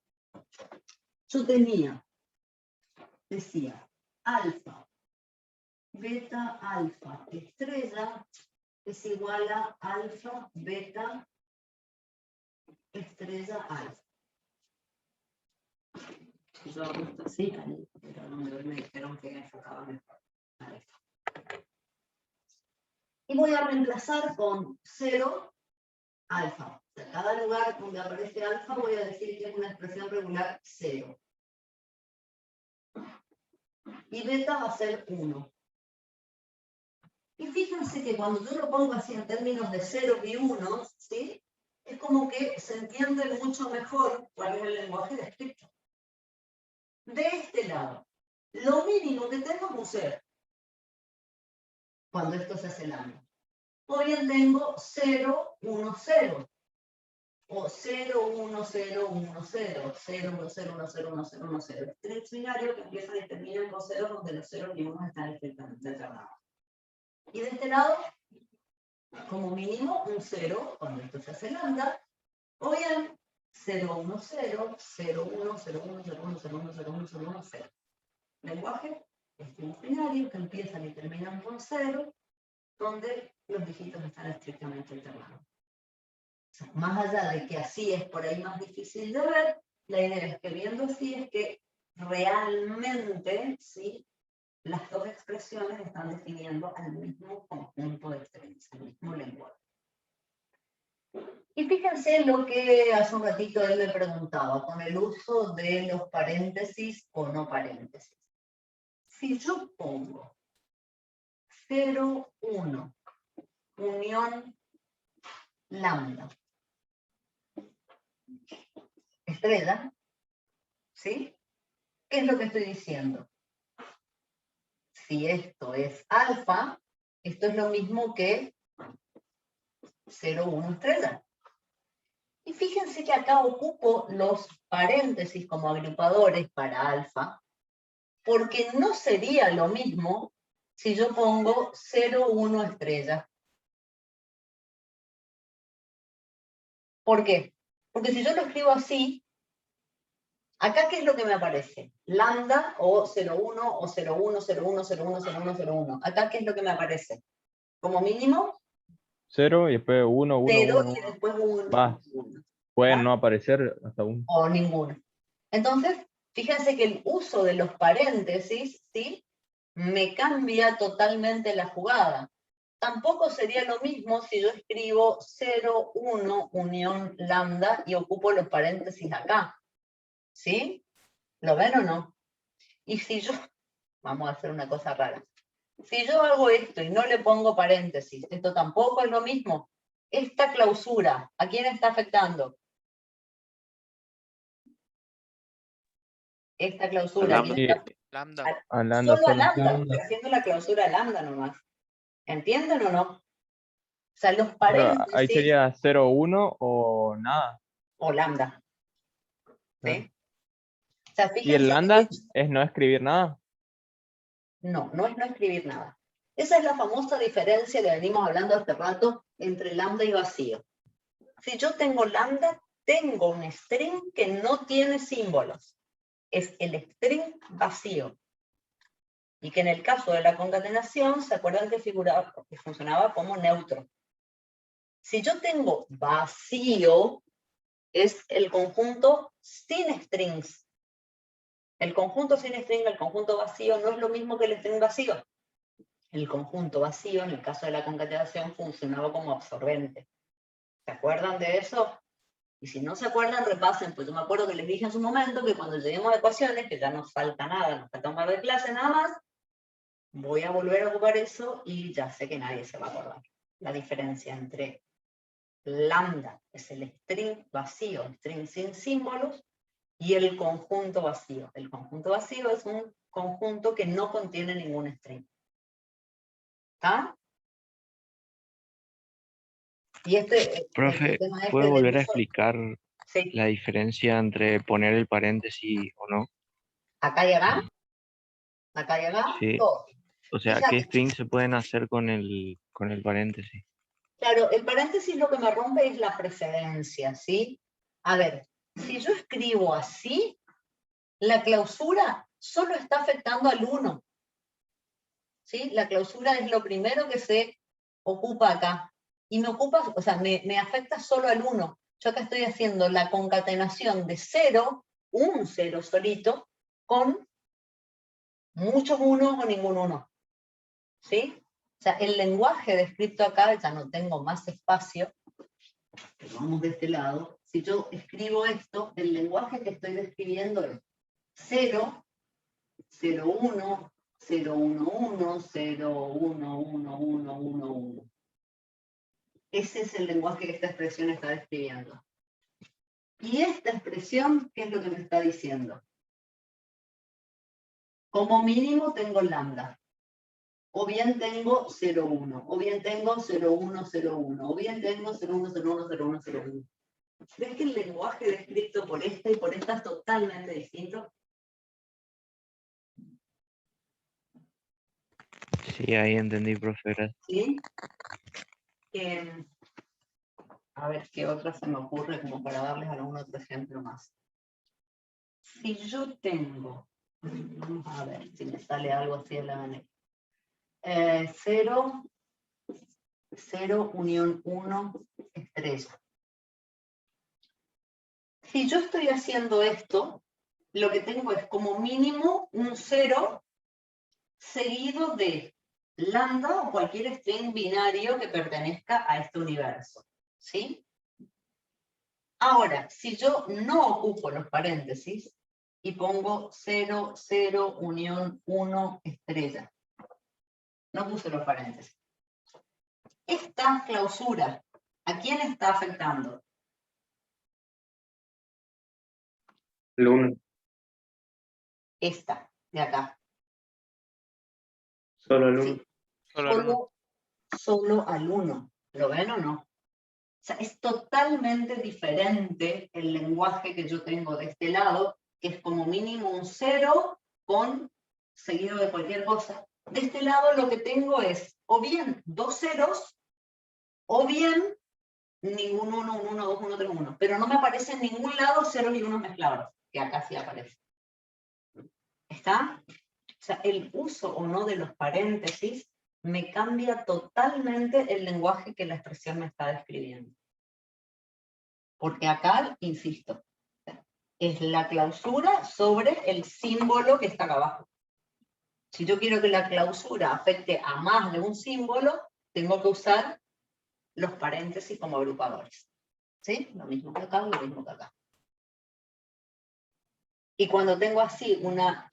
Yo decía, alfa, beta, alfa, estrella es igual a alfa, beta, estrella, alfa. Yo hago esto así, pero donde me dijeron que enfocaba mejor. Y voy a reemplazar con 0 alfa. O sea, cada lugar donde aparece alfa voy a decir que es una expresión regular 0. Y beta va a ser 1. Y fíjense que cuando yo lo pongo así en términos de 0 y 1, ¿sí? Es como que se entiende mucho mejor cuál es el lenguaje descripto. De este lado, lo mínimo que tengo es un 0. Cuando esto se hace lambda. O bien tengo 0, 1, 0. O 0, 1, 0, 1, 0. 0, 1, 0, 1, 0, 1, 0, 1, 0. Tres binarios que empiezan y terminan con 0, donde los 0 y 1 están estrictamente cerrados. Y de este lado, como mínimo, un 0, cuando esto se hace lambda. O bien 0, 1, 0, 0, 1, 0, 1, 0, 1, 0, 1, 0, 1, 0, 1, 0. Lenguaje binario que empiezan y terminan con 0, donde los dígitos están estrictamente alternados. O sea, más allá de que así es por ahí más difícil de ver, la idea es que viendo así es que realmente, ¿sí?, las dos expresiones están definiendo al mismo conjunto de strings, al mismo lenguaje. Y fíjense lo que hace un ratito él me preguntaba, con el uso de los paréntesis o no paréntesis. Si yo pongo 0, 1, unión lambda, estrella, ¿sí? ¿Qué es lo que estoy diciendo? Si esto es alfa, esto es lo mismo que 0, 1, estrella. Y fíjense que acá ocupo los paréntesis como agrupadores para alfa, porque no sería lo mismo si yo pongo 0, 1, estrella. ¿Por qué? Porque si yo lo escribo así, acá ¿qué es lo que me aparece? Lambda o 01 o 01, 01, 01, 01, 01. Acá ¿qué es lo que me aparece? Como mínimo 0 y después 1, 1, 0 1, y 1. después 1. Va, pueden no aparecer hasta 1. O ninguno. Entonces, fíjense que el uso de los paréntesis, ¿sí?, me cambia totalmente la jugada. Tampoco sería lo mismo si yo escribo 0, 1, unión lambda y ocupo los paréntesis acá. ¿Sí? ¿Lo ven o no? Y si yo, vamos a hacer una cosa rara. Si yo hago esto y no le pongo paréntesis, esto tampoco es lo mismo. Esta clausura, ¿a quién está afectando? Esta clausura. Lambda. A lambda Solo a solo. lambda, estoy haciendo la clausura lambda nomás. ¿Entienden o no? O sea, los Pero paréntesis ahí sería 0, 1 o nada. o lambda. Claro. ¿Sí? O sea, Y el fíjense lambda que es no escribir nada. no es no escribir nada. Esa es la famosa diferencia que venimos hablando hace rato entre lambda y vacío. Si yo tengo lambda, tengo un string que no tiene símbolos. Es el string vacío. Y que en el caso de la concatenación, ¿se acuerdan que funcionaba como neutro? Si yo tengo vacío, es el conjunto sin strings. El conjunto sin string, el conjunto vacío, no es lo mismo que el string vacío. El conjunto vacío, en el caso de la concatenación, funcionaba como absorbente. ¿Se acuerdan de eso? Y si no se acuerdan, repasen, pues yo me acuerdo que les dije en su momento que cuando lleguemos a ecuaciones, que ya nos falta nada, nos falta un par de clases nada más, voy a volver a ocupar eso y ya sé que nadie se va a acordar. La diferencia entre lambda, es el string vacío, string sin símbolos, y el conjunto vacío. El conjunto vacío es un conjunto que no contiene ningún string. ¿Está? Y Profe, tema ¿puede volver a del uso- explicar Sí. la diferencia entre poner el paréntesis o no? Acá y acá. Acá y acá. Sí. Todo. O sea, Fíjate. ¿qué string se pueden hacer con el paréntesis? Claro, el paréntesis lo que me rompe es la precedencia, ¿sí? A ver, si yo escribo así, la clausura solo está afectando al 1. ¿Sí? La clausura es lo primero que se ocupa acá. Y me ocupa, o sea, me afecta solo al 1. Yo acá estoy haciendo la concatenación de 0, un 0 solito, con muchos 1 o ningún 1. ¿Sí? O sea, el lenguaje descrito acá, ya no tengo más espacio, pero vamos de este lado. Si yo escribo esto, el lenguaje que estoy describiendo es 0, 0, 1, 0, 1, 1, 0, 1, 1, 1, 1, 1. Ese es el lenguaje que esta expresión está describiendo. Y esta expresión, ¿qué es lo que me está diciendo? Como mínimo tengo lambda. O bien tengo 0, 1. O bien tengo 0, 1, 0, 1. O bien tengo 0, 1, 0, 1, 0, 1, 0, 1. ¿Ves que el lenguaje descrito por esta y por esta es totalmente distinto? Sí, ahí entendí, profe. Gracias. ¿Sí? A ver qué otra se me ocurre como para darles algún otro ejemplo más. Si yo tengo, vamos a ver si me sale algo así en la manera. 0, 0, unión 1, estrella. Si yo estoy haciendo esto, lo que tengo es como mínimo un 0 seguido de lambda o cualquier string binario que pertenezca a este universo. ¿Sí? Ahora, si yo no ocupo los paréntesis y pongo 0, 0, unión 1, estrella. No puse los paréntesis. Esta clausura, ¿a quién está afectando? El 1. Esta, de acá. Solo el 1. Sí. Solo al 1. ¿Lo ven o no? O sea, es totalmente diferente el lenguaje que yo tengo de este lado, que es como mínimo un 0 seguido de cualquier cosa. De este lado lo que tengo es o bien 2 ceros, o bien ningún 1, un 1, 2, 1, 3, 1. Pero no me aparece en ningún lado ceros y unos mezclados, que acá sí aparece. ¿Está? O sea, el uso o no de los paréntesis me cambia totalmente el lenguaje que la expresión me está describiendo. Porque acá, insisto, es la clausura sobre el símbolo que está acá abajo. Si yo quiero que la clausura afecte a más de un símbolo, tengo que usar los paréntesis como agrupadores. ¿Sí? Lo mismo que acá, lo mismo que acá. Y cuando tengo así una...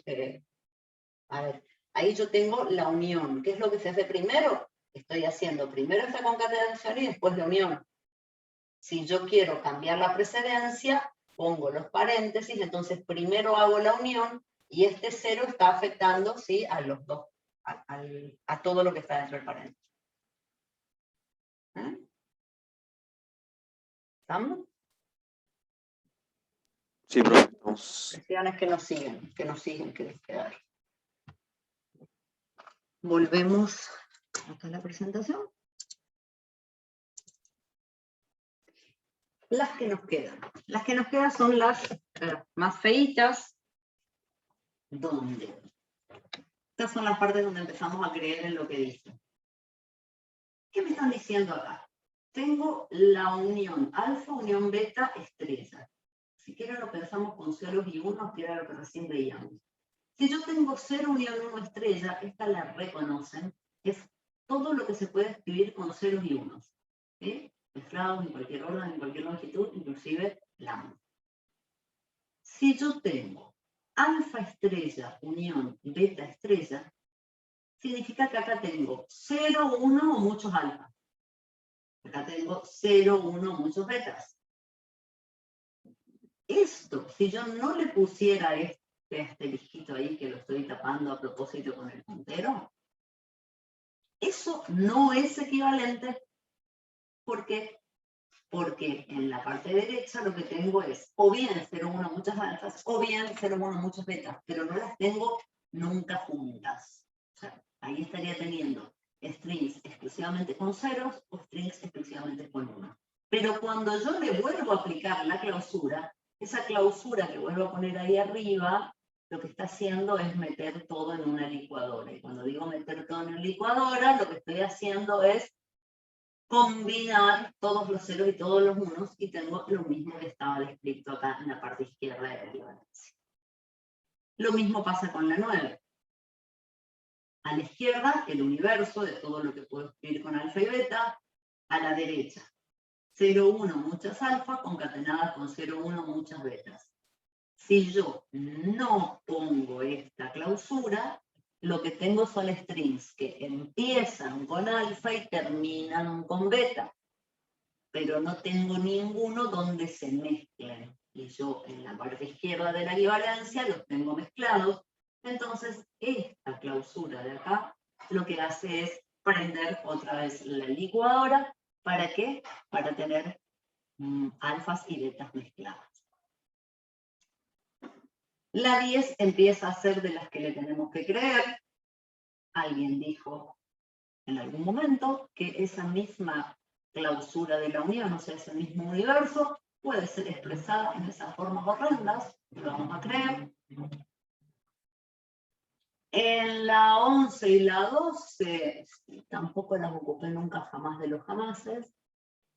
a ver, ahí yo tengo la unión. ¿Qué es lo que se hace primero? Estoy haciendo primero esta concatenación y después la unión. Si yo quiero cambiar la precedencia, pongo los paréntesis, entonces primero hago la unión y este 0 está afectando, ¿sí?, a los dos, a todo lo que está dentro del paréntesis. ¿Estamos? Sí, profe. Vamos. Expresiones que nos siguen, que les quedaron. Volvemos acá a la presentación. Las que nos quedan. Las que nos quedan son las más feitas. ¿Dónde? Estas son las partes donde empezamos a creer en lo que dicen. ¿Qué me están diciendo acá? Tengo la unión alfa, unión beta, estrella. Si quieren lo pensamos con ceros y unos, que era lo que recién veíamos. Si yo tengo 0, unión 1, estrella, esta la reconocen, es todo lo que se puede escribir con ceros y unos. ¿Sí? Mezclados en cualquier orden, en cualquier longitud, inclusive lambda. Si yo tengo alfa estrella, unión beta estrella, significa que acá tengo 0, 1 o muchos alfa. Acá tengo 0, 1 o muchos betas. Esto, si yo no le pusiera este asterisquito ahí, que lo estoy tapando a propósito con el puntero, eso no es equivalente. ¿Por qué? Porque en la parte derecha lo que tengo es o bien 0, 1 muchas alfas, o bien 0, 1 muchas betas, pero no las tengo nunca juntas. O sea, ahí estaría teniendo strings exclusivamente con ceros o strings exclusivamente con 1. Pero cuando yo le vuelvo a aplicar la clausura, esa clausura que vuelvo a poner ahí arriba, lo que está haciendo es meter todo en una licuadora. Y cuando digo meter todo en una licuadora, lo que estoy haciendo es combinar todos los ceros y todos los unos, y tengo lo mismo que estaba descrito acá en la parte izquierda de la equivalencia. Lo mismo pasa con la 9. A la izquierda, el universo de todo lo que puedo escribir con alfa y beta. A la derecha, 0, 1, muchas alfa, concatenadas con 0, 1, muchas betas. Si yo no pongo esta clausura, lo que tengo son strings que empiezan con alfa y terminan con beta. Pero no tengo ninguno donde se mezclen. Y yo en la parte izquierda de la equivalencia los tengo mezclados. Entonces, esta clausura de acá lo que hace es prender otra vez la licuadora. ¿Para qué? Para tener alfas y betas mezcladas. La 10 empieza a ser de las que le tenemos que creer. Alguien dijo en algún momento que esa misma clausura de la unión, o sea, ese mismo universo, puede ser expresada en esas formas horrendas, lo vamos a creer. En la 11 y la 12, tampoco las ocupé nunca jamás de los jamases.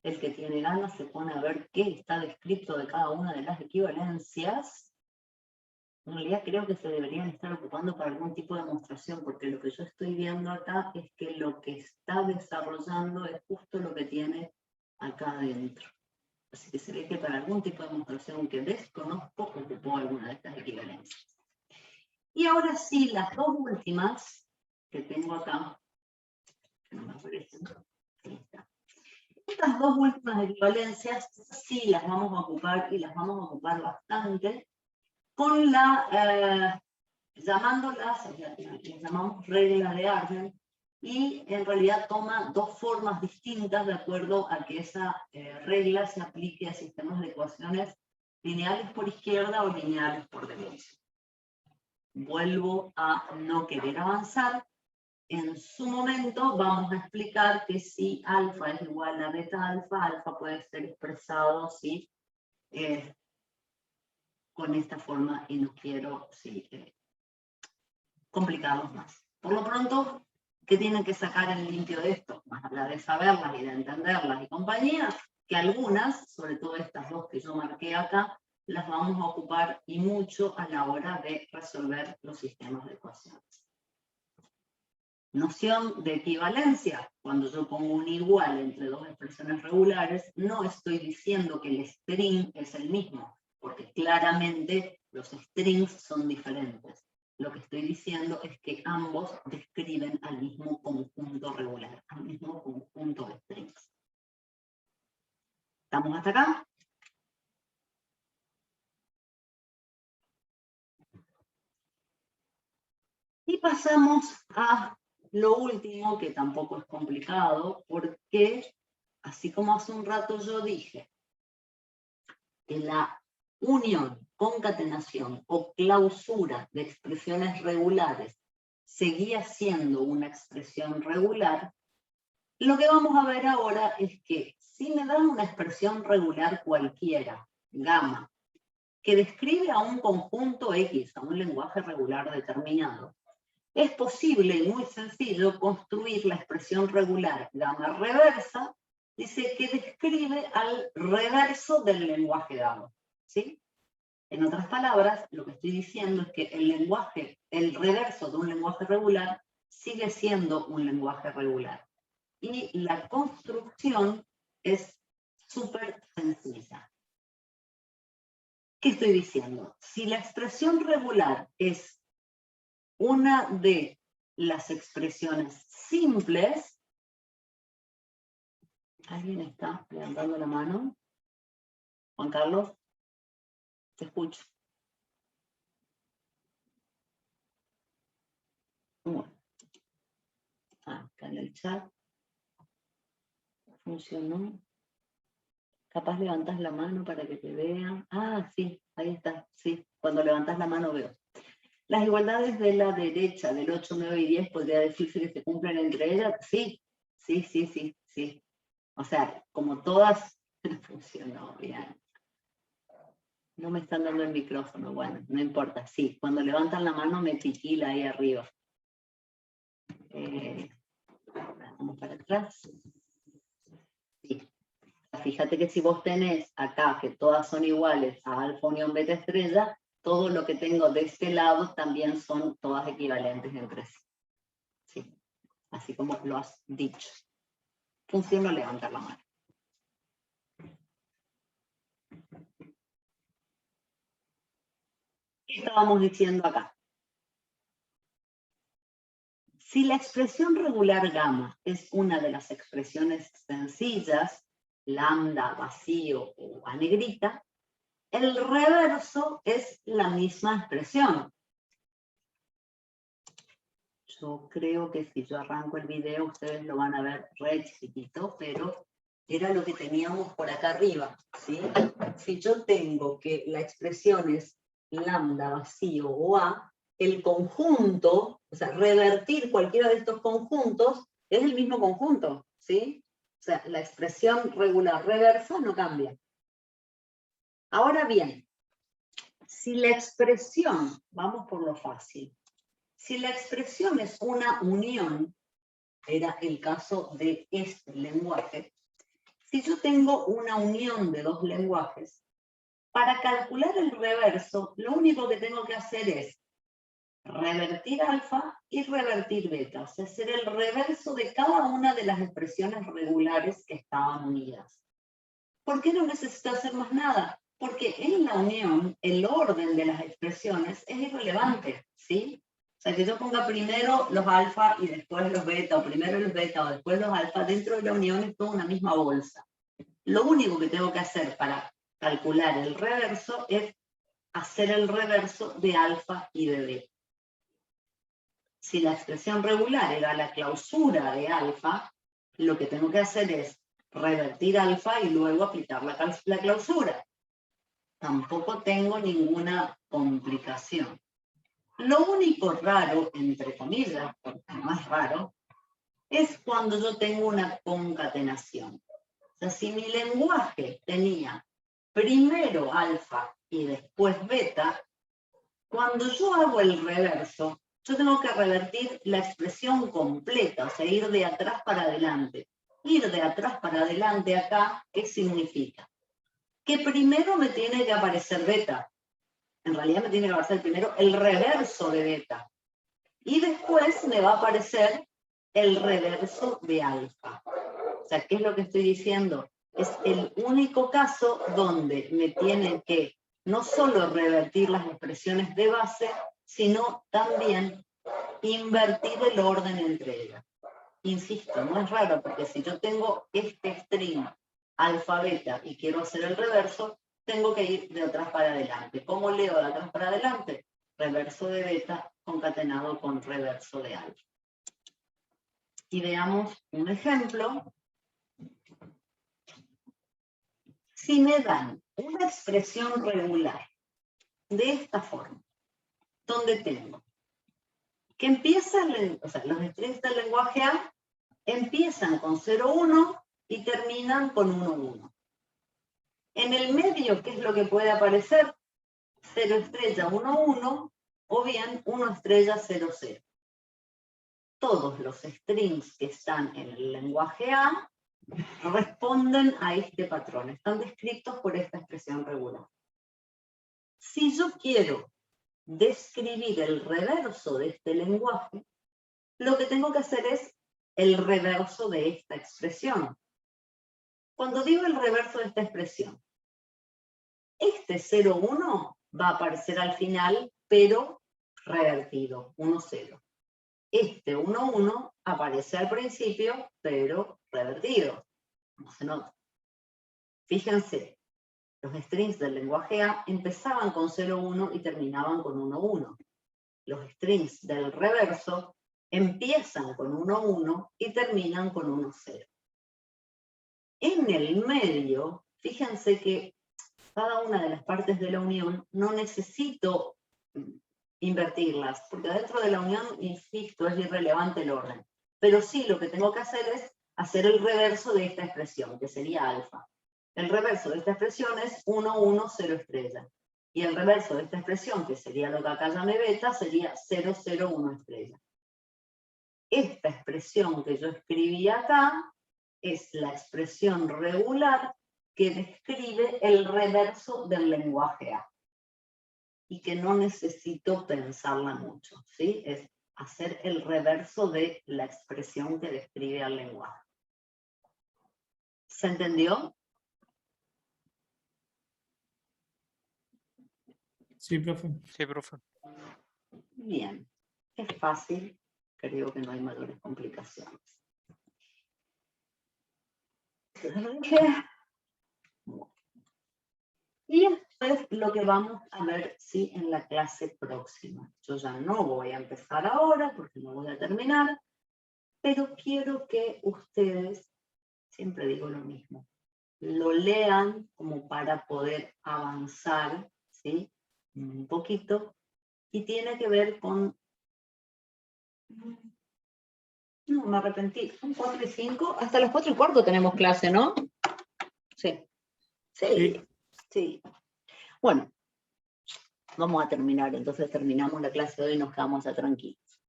El que tiene ganas se pone a ver qué está descrito de cada una de las equivalencias. En realidad creo que se deberían estar ocupando para algún tipo de demostración, porque lo que yo estoy viendo acá es que lo que está desarrollando es justo lo que tiene acá adentro. Así que se ve que para algún tipo de demostración que desconozco, ocupó alguna de estas equivalencias. Y ahora sí, las dos últimas que tengo acá, que no me aparecen, ahí está. Estas dos últimas equivalencias sí las vamos a ocupar y las vamos a ocupar bastante, con la, llamándolas, las llamamos reglas de Argand, y en realidad toma dos formas distintas de acuerdo a que esa regla se aplique a sistemas de ecuaciones lineales por izquierda o lineales por derecha. Vuelvo a no querer avanzar. En su momento vamos a explicar que si alfa es igual a beta alfa, alfa puede ser expresado ¿sí? Con esta forma y no quiero complicarlos más. Por lo pronto, ¿qué tienen que sacar en limpio de esto? Más allá de saberlas y de entenderlas y compañía, que algunas, sobre todo estas dos que yo marqué acá, las vamos a ocupar y mucho a la hora de resolver los sistemas de ecuaciones. Noción de equivalencia. Cuando yo pongo un igual entre dos expresiones regulares, no estoy diciendo que el string es el mismo, porque claramente los strings son diferentes. Lo que estoy diciendo es que ambos describen al mismo conjunto regular, al mismo conjunto de strings. ¿Estamos hasta acá? Y pasamos a lo último, que tampoco es complicado, porque así como hace un rato yo dije que la unión, concatenación o clausura de expresiones regulares seguía siendo una expresión regular, lo que vamos a ver ahora es que si me dan una expresión regular cualquiera, gamma, que describe a un conjunto X, a un lenguaje regular determinado, es posible y muy sencillo construir la expresión regular gamma reversa, dice que describe al reverso del lenguaje dado. ¿Sí? En otras palabras, lo que estoy diciendo es que el reverso de un lenguaje regular sigue siendo un lenguaje regular. Y la construcción es súper sencilla. ¿Qué estoy diciendo? Si la expresión regular es una de las expresiones simples, ¿alguien está levantando la mano? Juan Carlos, te escucho. Bueno. Acá en el chat. Funcionó. Capaz levantas la mano para que te vean. Ah, sí, ahí está. Sí, cuando levantas la mano veo. Las igualdades de la derecha, del 8, 9 y 10, ¿podría decirse que se cumplen entre ellas? Sí, sí, sí, sí, sí. O sea, como todas, funcionó bien. No me están dando el micrófono, bueno, no importa. Sí, cuando levantan la mano me titila ahí arriba. Vamos para atrás. Sí. Fíjate que si vos tenés acá que todas son iguales a alfa unión beta estrella, todo lo que tengo de este lado también son todas equivalentes entre sí. Sí, así como lo has dicho. Funciona levantar la mano. ¿Qué estábamos diciendo acá? Si la expresión regular gamma es una de las expresiones sencillas, lambda, vacío o a negrita, el reverso es la misma expresión. Yo creo que si yo arranco el video, ustedes lo van a ver re chiquitito, pero era lo que teníamos por acá arriba, ¿sí? Si yo tengo que la expresión es lambda, vacío o A, el conjunto, o sea, revertir cualquiera de estos conjuntos, es el mismo conjunto, ¿sí? O sea, la expresión regular reversa no cambia. Ahora bien, si la expresión, vamos por lo fácil, si la expresión es una unión, era el caso de este lenguaje, si yo tengo una unión de dos lenguajes, para calcular el reverso, lo único que tengo que hacer es revertir alfa y revertir beta, o sea, hacer el reverso de cada una de las expresiones regulares que estaban unidas. ¿Por qué no necesito hacer más nada? Porque en la unión, el orden de las expresiones es irrelevante, ¿sí? O sea, que yo ponga primero los alfa y después los beta, o primero los beta o después los alfa, dentro de la unión es toda una misma bolsa. Lo único que tengo que hacer para calcular el reverso es hacer el reverso de alfa y de beta. Si la expresión regular era la clausura de alfa, lo que tengo que hacer es revertir alfa y luego aplicar la clausura. Tampoco tengo ninguna complicación. Lo único raro, entre comillas, porque no es raro, es cuando yo tengo una concatenación. O sea, si mi lenguaje tenía primero alfa y después beta, cuando yo hago el reverso, yo tengo que revertir la expresión completa, o sea, ir de atrás para adelante. Ir de atrás para adelante acá, ¿qué significa? Que primero me tiene que aparecer beta. En realidad me tiene que aparecer primero el reverso de beta. Y después me va a aparecer el reverso de alfa. O sea, ¿qué es lo que estoy diciendo? Es el único caso donde me tienen que no solo revertir las expresiones de base, sino también invertir el orden entre ellas. Insisto, no es raro, porque si yo tengo este string alfa, beta, y quiero hacer el reverso, tengo que ir de atrás para adelante. ¿Cómo leo de atrás para adelante? Reverso de beta concatenado con reverso de alfa. Y veamos un ejemplo. Si me dan una expresión regular de esta forma, donde tengo que empieza, o sea, los strings del lenguaje A empiezan con 0,1 y terminan con 1,1. En el medio, ¿qué es lo que puede aparecer? 0 estrella 1,1 o bien 1 estrella 0,0. Todos los strings que están en el lenguaje A responden a este patrón, están descritos por esta expresión regular. Si yo quiero describir el reverso de este lenguaje, lo que tengo que hacer es el reverso de esta expresión. Cuando digo el reverso de esta expresión, este 0,1 va a aparecer al final, pero revertido, 1,0. Este 1,1 aparece al principio, pero revertido. No se nota. Fíjense, los strings del lenguaje A empezaban con 0,1 y terminaban con 1,1. Los strings del reverso empiezan con 1,1 y terminan con 1,0. En el medio, fíjense que cada una de las partes de la unión no necesito invertirlas, porque dentro de la unión, insisto, es irrelevante el orden. Pero sí, lo que tengo que hacer es hacer el reverso de esta expresión, que sería alfa. El reverso de esta expresión es 1,1, 0 estrella. Y el reverso de esta expresión, que sería lo que acá llamé beta, sería 0, 0, 1 estrella. Esta expresión que yo escribí acá es la expresión regular que describe el reverso del lenguaje A. Y que no necesito pensarla mucho, ¿sí? Es hacer el reverso de la expresión que describe al lenguaje. ¿Se entendió? Sí, profe. Sí, profe. Bien, es fácil, creo que no hay mayores complicaciones. Y esto es lo que vamos a ver sí, en la clase próxima. Yo ya no voy a empezar ahora porque no voy a terminar, pero quiero que ustedes, siempre digo lo mismo, lo lean como para poder avanzar, ¿sí? Un poquito, y tiene que ver con... No, me arrepentí, son 4 y 5, hasta las 4 y cuarto tenemos clase, ¿no? Sí. Sí, sí. Bueno, vamos a terminar, entonces terminamos la clase de hoy y nos quedamos tranquilos.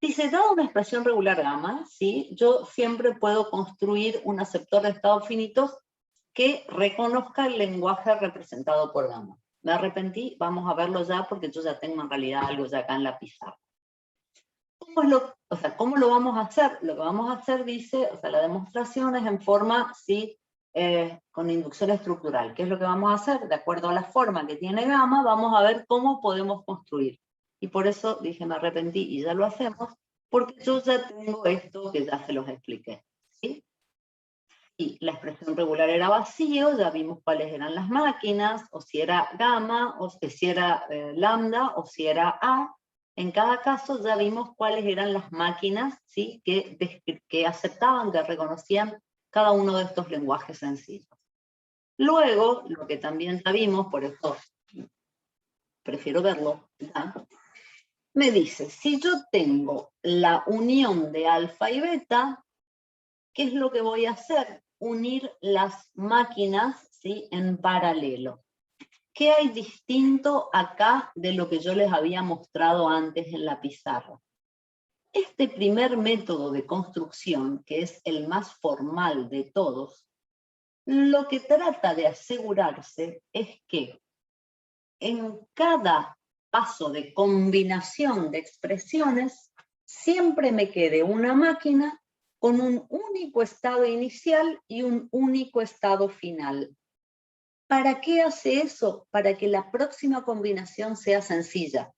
Dice, dada una expresión regular gamma, ¿sí? Yo siempre puedo construir un aceptor de estados finitos que reconozca el lenguaje representado por gamma. Me arrepentí, vamos a verlo ya porque yo ya tengo en realidad algo ya acá en la pizarra. ¿Cómo lo vamos a hacer? Lo que vamos a hacer, dice, la demostración es en forma, ¿sí? Con inducción estructural. ¿Qué es lo que vamos a hacer? De acuerdo a la forma que tiene gamma, vamos a ver cómo podemos construir. Y por eso dije, me arrepentí y ya lo hacemos, porque yo ya tengo esto que ya se los expliqué. ¿Sí? Y la expresión regular era vacío, ya vimos cuáles eran las máquinas, o si era gamma, o si era lambda, o si era A. En cada caso ya vimos cuáles eran las máquinas, ¿sí? que aceptaban, que reconocían cada uno de estos lenguajes sencillos. Luego, lo que también ya vimos, por eso prefiero verlo, ¿ya? Me dice, si yo tengo la unión de alfa y beta, ¿qué es lo que voy a hacer? Unir las máquinas, ¿sí? En paralelo. ¿Qué hay distinto acá de lo que yo les había mostrado antes en la pizarra? Este primer método de construcción, que es el más formal de todos, lo que trata de asegurarse es que en cada paso de combinación de expresiones, siempre me quede una máquina con un único estado inicial y un único estado final. ¿Para qué hace eso? Para que la próxima combinación sea sencilla.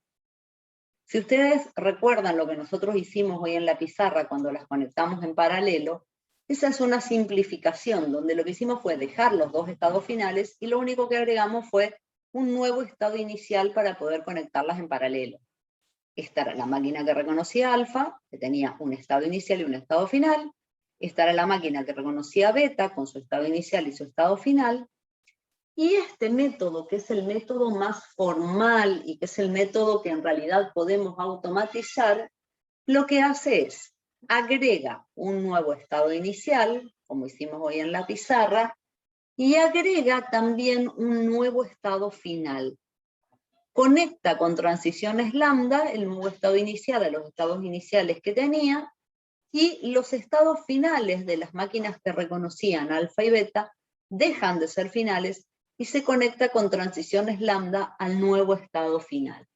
Si ustedes recuerdan lo que nosotros hicimos hoy en la pizarra cuando las conectamos en paralelo, esa es una simplificación, donde lo que hicimos fue dejar los dos estados finales y lo único que agregamos fue un nuevo estado inicial para poder conectarlas en paralelo. Esta era la máquina que reconocía alfa, que tenía un estado inicial y un estado final. Esta era la máquina que reconocía beta, con su estado inicial y su estado final. Y este método, que es el método más formal y que es el método que en realidad podemos automatizar, lo que hace es, agrega un nuevo estado inicial, como hicimos hoy en la pizarra, y agrega también un nuevo estado final. Conecta con transiciones lambda el nuevo estado inicial a los estados iniciales que tenía, y los estados finales de las máquinas que reconocían alfa y beta dejan de ser finales y se conecta con transiciones lambda al nuevo estado final.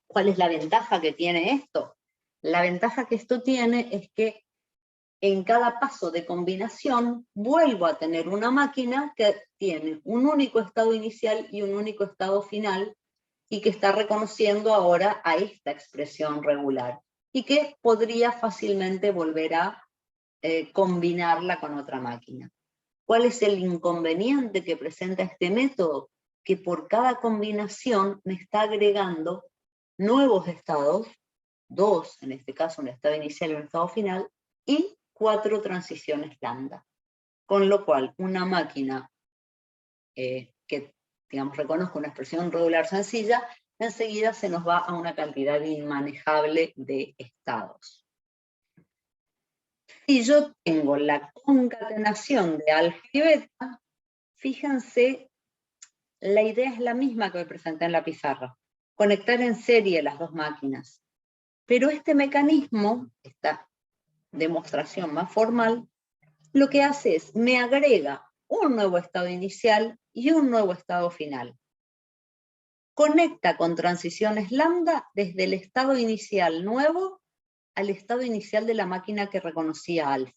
¿Cuál es la ventaja que tiene esto? La ventaja que esto tiene es que en cada paso de combinación vuelvo a tener una máquina que tiene un único estado inicial y un único estado final y que está reconociendo ahora a esta expresión regular y que podría fácilmente volver a combinarla con otra máquina. ¿Cuál es el inconveniente que presenta este método? Que por cada combinación me está agregando nuevos estados, 2, en este caso un estado inicial y un estado final, y 4 transiciones lambda. Con lo cual, una máquina que, digamos, reconozca una expresión regular sencilla, enseguida se nos va a una cantidad inmanejable de estados. Si yo tengo la concatenación de alfa y beta, fíjense, la idea es la misma que hoy presenté en la pizarra, conectar en serie las dos máquinas. Pero este mecanismo, esta demostración más formal, lo que hace es, me agrega un nuevo estado inicial y un nuevo estado final. conecta con transiciones lambda desde el estado inicial nuevo al estado inicial de la máquina que reconocía alfa.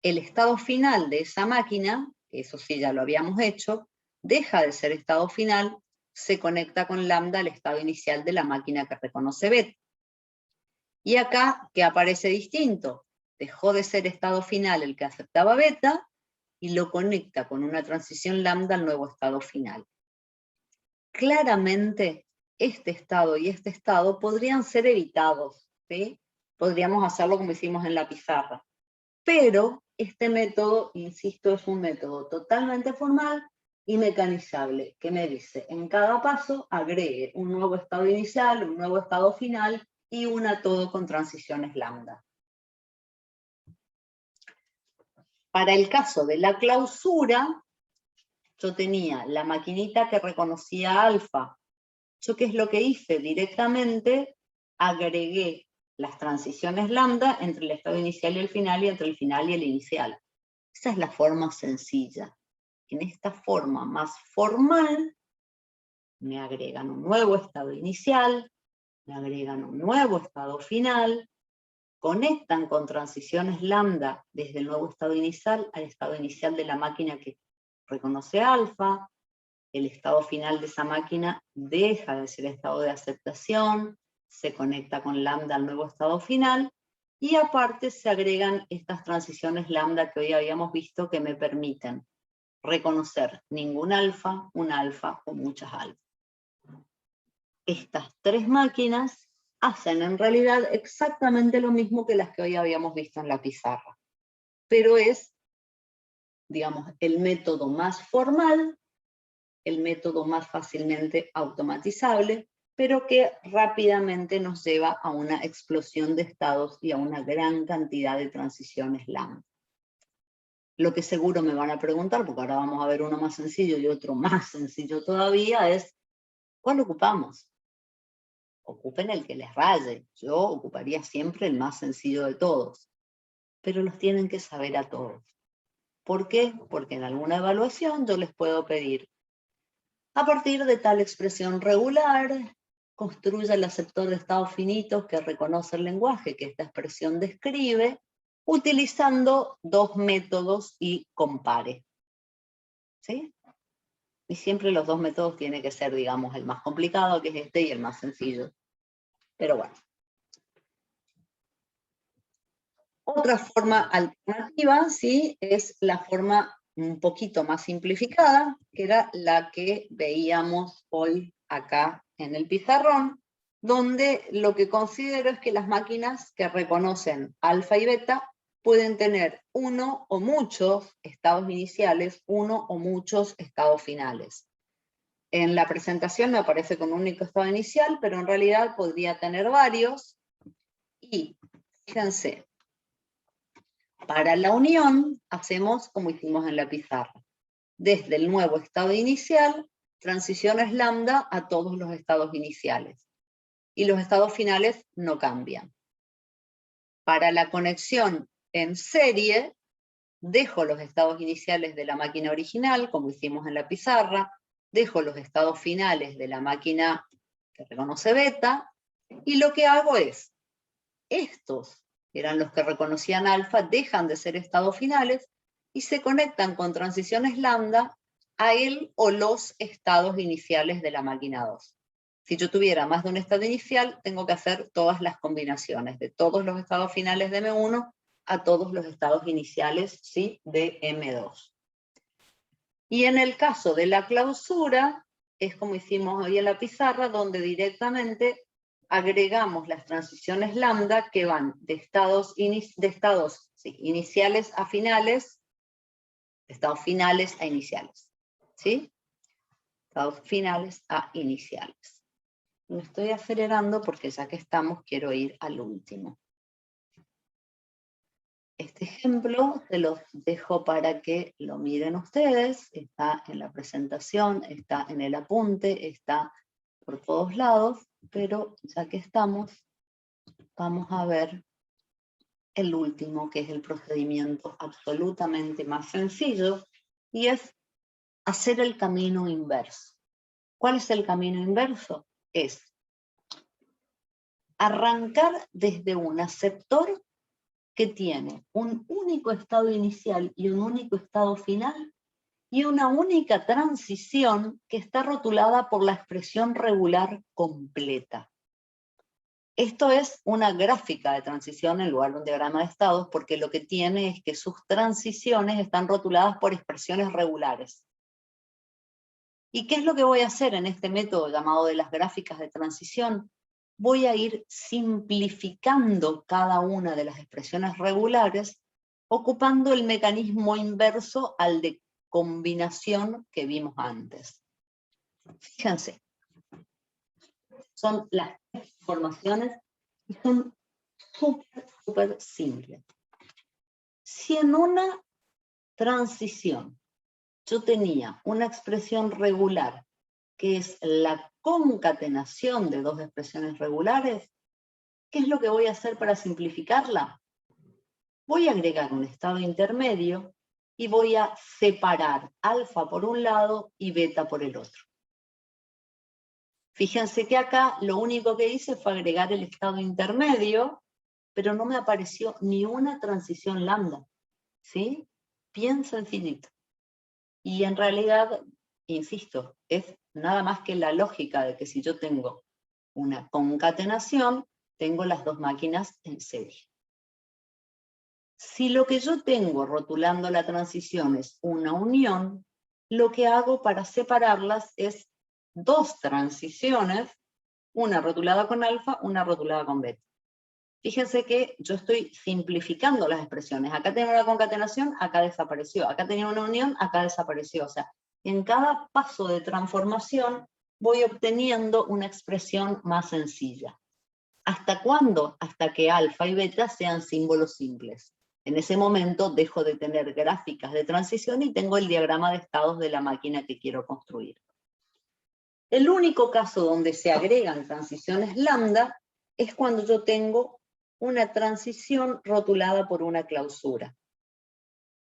El estado final de esa máquina, que eso sí ya lo habíamos hecho, deja de ser estado final, se conecta con lambda al estado inicial de la máquina que reconoce beta. Y acá, ¿qué aparece distinto? Dejó de ser estado final el que aceptaba beta y lo conecta con una transición lambda al nuevo estado final. Claramente, este estado y este estado podrían ser evitados, ¿sí? Podríamos hacerlo como hicimos en la pizarra. Pero este método, insisto, es un método totalmente formal y mecanizable, que me dice, en cada paso agregue un nuevo estado inicial, un nuevo estado final y una todo con transiciones lambda. Para el caso de la clausura, yo tenía la maquinita que reconocía alfa. ¿Yo qué es lo que hice? Directamente agregué las transiciones lambda entre el estado inicial y el final, y entre el final y el inicial. Esa es la forma sencilla. En esta forma más formal, me agregan un nuevo estado inicial, me agregan un nuevo estado final, conectan con transiciones lambda desde el nuevo estado inicial al estado inicial de la máquina que reconoce alfa, el estado final de esa máquina deja de ser estado de aceptación, se conecta con lambda al nuevo estado final, y aparte se agregan estas transiciones lambda que hoy habíamos visto que me permiten reconocer ningún alfa, un alfa o muchas alfa. Estas tres máquinas hacen en realidad exactamente lo mismo que las que hoy habíamos visto en la pizarra, pero es, digamos, el método más formal, el método más fácilmente automatizable, pero que rápidamente nos lleva a una explosión de estados y a una gran cantidad de transiciones lambda. Lo que seguro me van a preguntar, porque ahora vamos a ver uno más sencillo y otro más sencillo todavía, es ¿cuál ocupamos? Ocupen el que les raye. Yo ocuparía siempre el más sencillo de todos, pero los tienen que saber a todos. ¿Por qué? Porque en alguna evaluación yo les puedo pedir, a partir de tal expresión regular, construya el aceptor de estados finitos que reconoce el lenguaje que esta expresión describe, utilizando dos métodos y compare. ¿Sí? Y siempre los dos métodos tienen que ser, digamos, el más complicado, que es este, y el más sencillo. Pero bueno. Otra forma alternativa, ¿sí?, es la forma un poquito más simplificada, que era la que veíamos hoy acá en el pizarrón, donde lo que considero es que las máquinas que reconocen alfa y beta pueden tener uno o muchos estados iniciales, uno o muchos estados finales. En la presentación me aparece con un único estado inicial, pero en realidad podría tener varios. Y fíjense, para la unión hacemos como hicimos en la pizarra. Desde el nuevo estado inicial, transiciones lambda a todos los estados iniciales. Y los estados finales no cambian. Para la conexión en serie, dejo los estados iniciales de la máquina original, como hicimos en la pizarra, dejo los estados finales de la máquina que reconoce beta, y lo que hago es, estos que eran los que reconocían alfa, dejan de ser estados finales y se conectan con transiciones lambda a él o los estados iniciales de la máquina 2. Si yo tuviera más de un estado inicial, tengo que hacer todas las combinaciones de todos los estados finales de M1 a todos los estados iniciales, ¿sí?, de M2. Y en el caso de la clausura, es como hicimos hoy en la pizarra, donde directamente agregamos las transiciones lambda que van de estados iniciales a finales, de estados finales a iniciales, ¿sí? Estados finales a iniciales. Lo estoy acelerando porque ya que estamos quiero ir al último. Este ejemplo te lo dejo para que lo miren ustedes, está en la presentación, está en el apunte, está por todos lados, pero ya que estamos, vamos a ver el último, que es el procedimiento absolutamente más sencillo, y es hacer el camino inverso. ¿Cuál es el camino inverso? Es arrancar desde un aceptor que tiene un único estado inicial y un único estado final, y una única transición que está rotulada por la expresión regular completa. Esto es una gráfica de transición en lugar de un diagrama de estados, porque lo que tiene es que sus transiciones están rotuladas por expresiones regulares. ¿Y qué es lo que voy a hacer en este método llamado de las gráficas de transición? Voy a ir simplificando cada una de las expresiones regulares, ocupando el mecanismo inverso al de combinación que vimos antes. Fíjense, son las informaciones y son súper simples. Si en una transición yo tenía una expresión regular que es la concatenación de dos expresiones regulares, ¿qué es lo que voy a hacer para simplificarla? Voy a agregar un estado intermedio y voy a separar alfa por un lado y beta por el otro. Fíjense que acá lo único que hice fue agregar el estado intermedio, pero no me apareció ni una transición lambda, ¿sí? Bien sencillito. Y en realidad, insisto, es nada más que la lógica de que si yo tengo una concatenación, tengo las dos máquinas en serie. Si lo que yo tengo rotulando la transición es una unión, lo que hago para separarlas es dos transiciones, una rotulada con alfa, una rotulada con beta. Fíjense que yo estoy simplificando las expresiones. Acá tengo una concatenación, acá desapareció. Acá tenía una unión, acá desapareció. O sea, en cada paso de transformación voy obteniendo una expresión más sencilla. ¿Hasta cuándo? Hasta que alfa y beta sean símbolos simples. En ese momento dejo de tener gráficas de transición y tengo el diagrama de estados de la máquina que quiero construir. El único caso donde se agregan transiciones lambda es cuando yo tengo una transición rotulada por una clausura.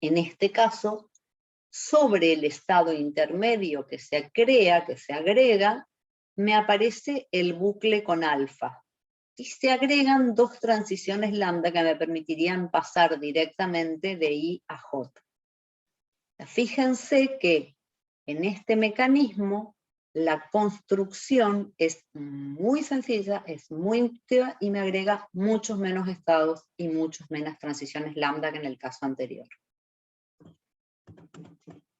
En este caso, sobre el estado intermedio que se crea, que se agrega, me aparece el bucle con alfa. Y se agregan dos transiciones lambda que me permitirían pasar directamente de I a J. Fíjense que en este mecanismo la construcción es muy sencilla, es muy intuitiva y me agrega muchos menos estados y muchas menos transiciones lambda que en el caso anterior.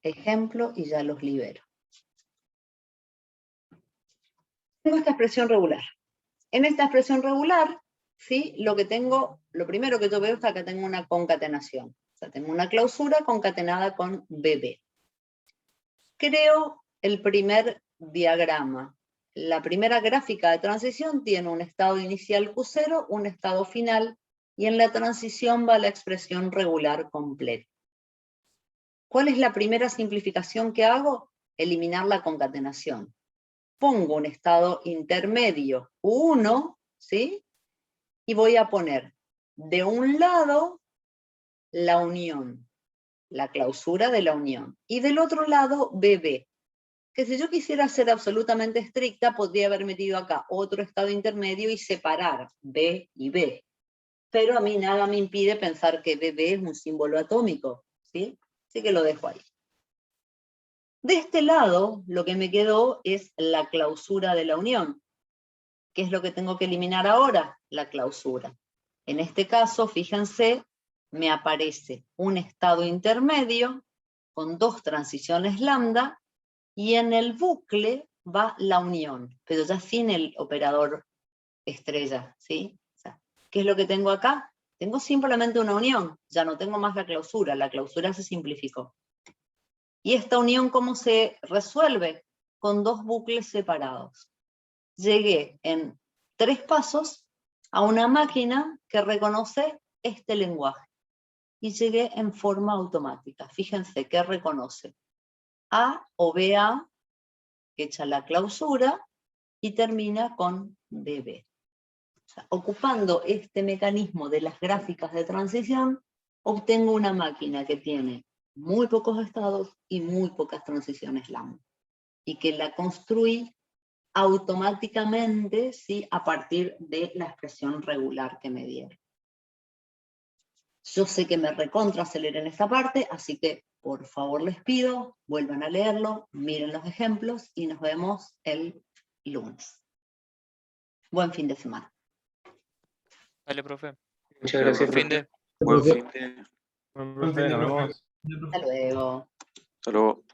Ejemplo y ya los libero. Tengo esta expresión regular. En esta expresión regular, ¿sí? Lo primero que yo veo es que acá tengo una concatenación. O sea, tengo una clausura concatenada con BB. Creo el primer diagrama. La primera gráfica de transición tiene un estado inicial Q0, un estado final, y en la transición va la expresión regular completa. ¿Cuál es la primera simplificación que hago? Eliminar la concatenación. Pongo un estado intermedio Q1, ¿sí? Y voy a poner de un lado la unión, la clausura de la unión, y del otro lado BB, que si yo quisiera ser absolutamente estricta, podría haber metido acá otro estado intermedio y separar B y B. Pero a mí nada me impide pensar que BB es un símbolo atómico, ¿sí? Así que lo dejo ahí. De este lado, lo que me quedó es la clausura de la unión. ¿Qué es lo que tengo que eliminar ahora? La clausura. En este caso, fíjense, me aparece un estado intermedio con dos transiciones lambda, y en el bucle va la unión, pero ya sin el operador estrella, ¿sí? O sea, ¿qué es lo que tengo acá? Tengo simplemente una unión, ya no tengo más la clausura se simplificó. ¿Y esta unión cómo se resuelve? Con dos bucles separados. Llegué en 3 pasos a una máquina que reconoce este lenguaje. Y llegué en forma automática. Fíjense que reconoce A o BA, que echa la clausura, y termina con BB. O sea, ocupando este mecanismo de las gráficas de transición, obtengo una máquina que tiene muy pocos estados y muy pocas transiciones lambda. y que la construí automáticamente, ¿sí? A partir de la expresión regular que me dieron. Yo sé que me recontra aceleré en esta parte, así que por favor les pido, vuelvan a leerlo, miren los ejemplos y nos vemos el lunes. Buen fin de semana. Dale, profe. Muchas gracias, Buen fin de... Buen fin de... Buen fin de, profe. Hasta luego. Hasta luego.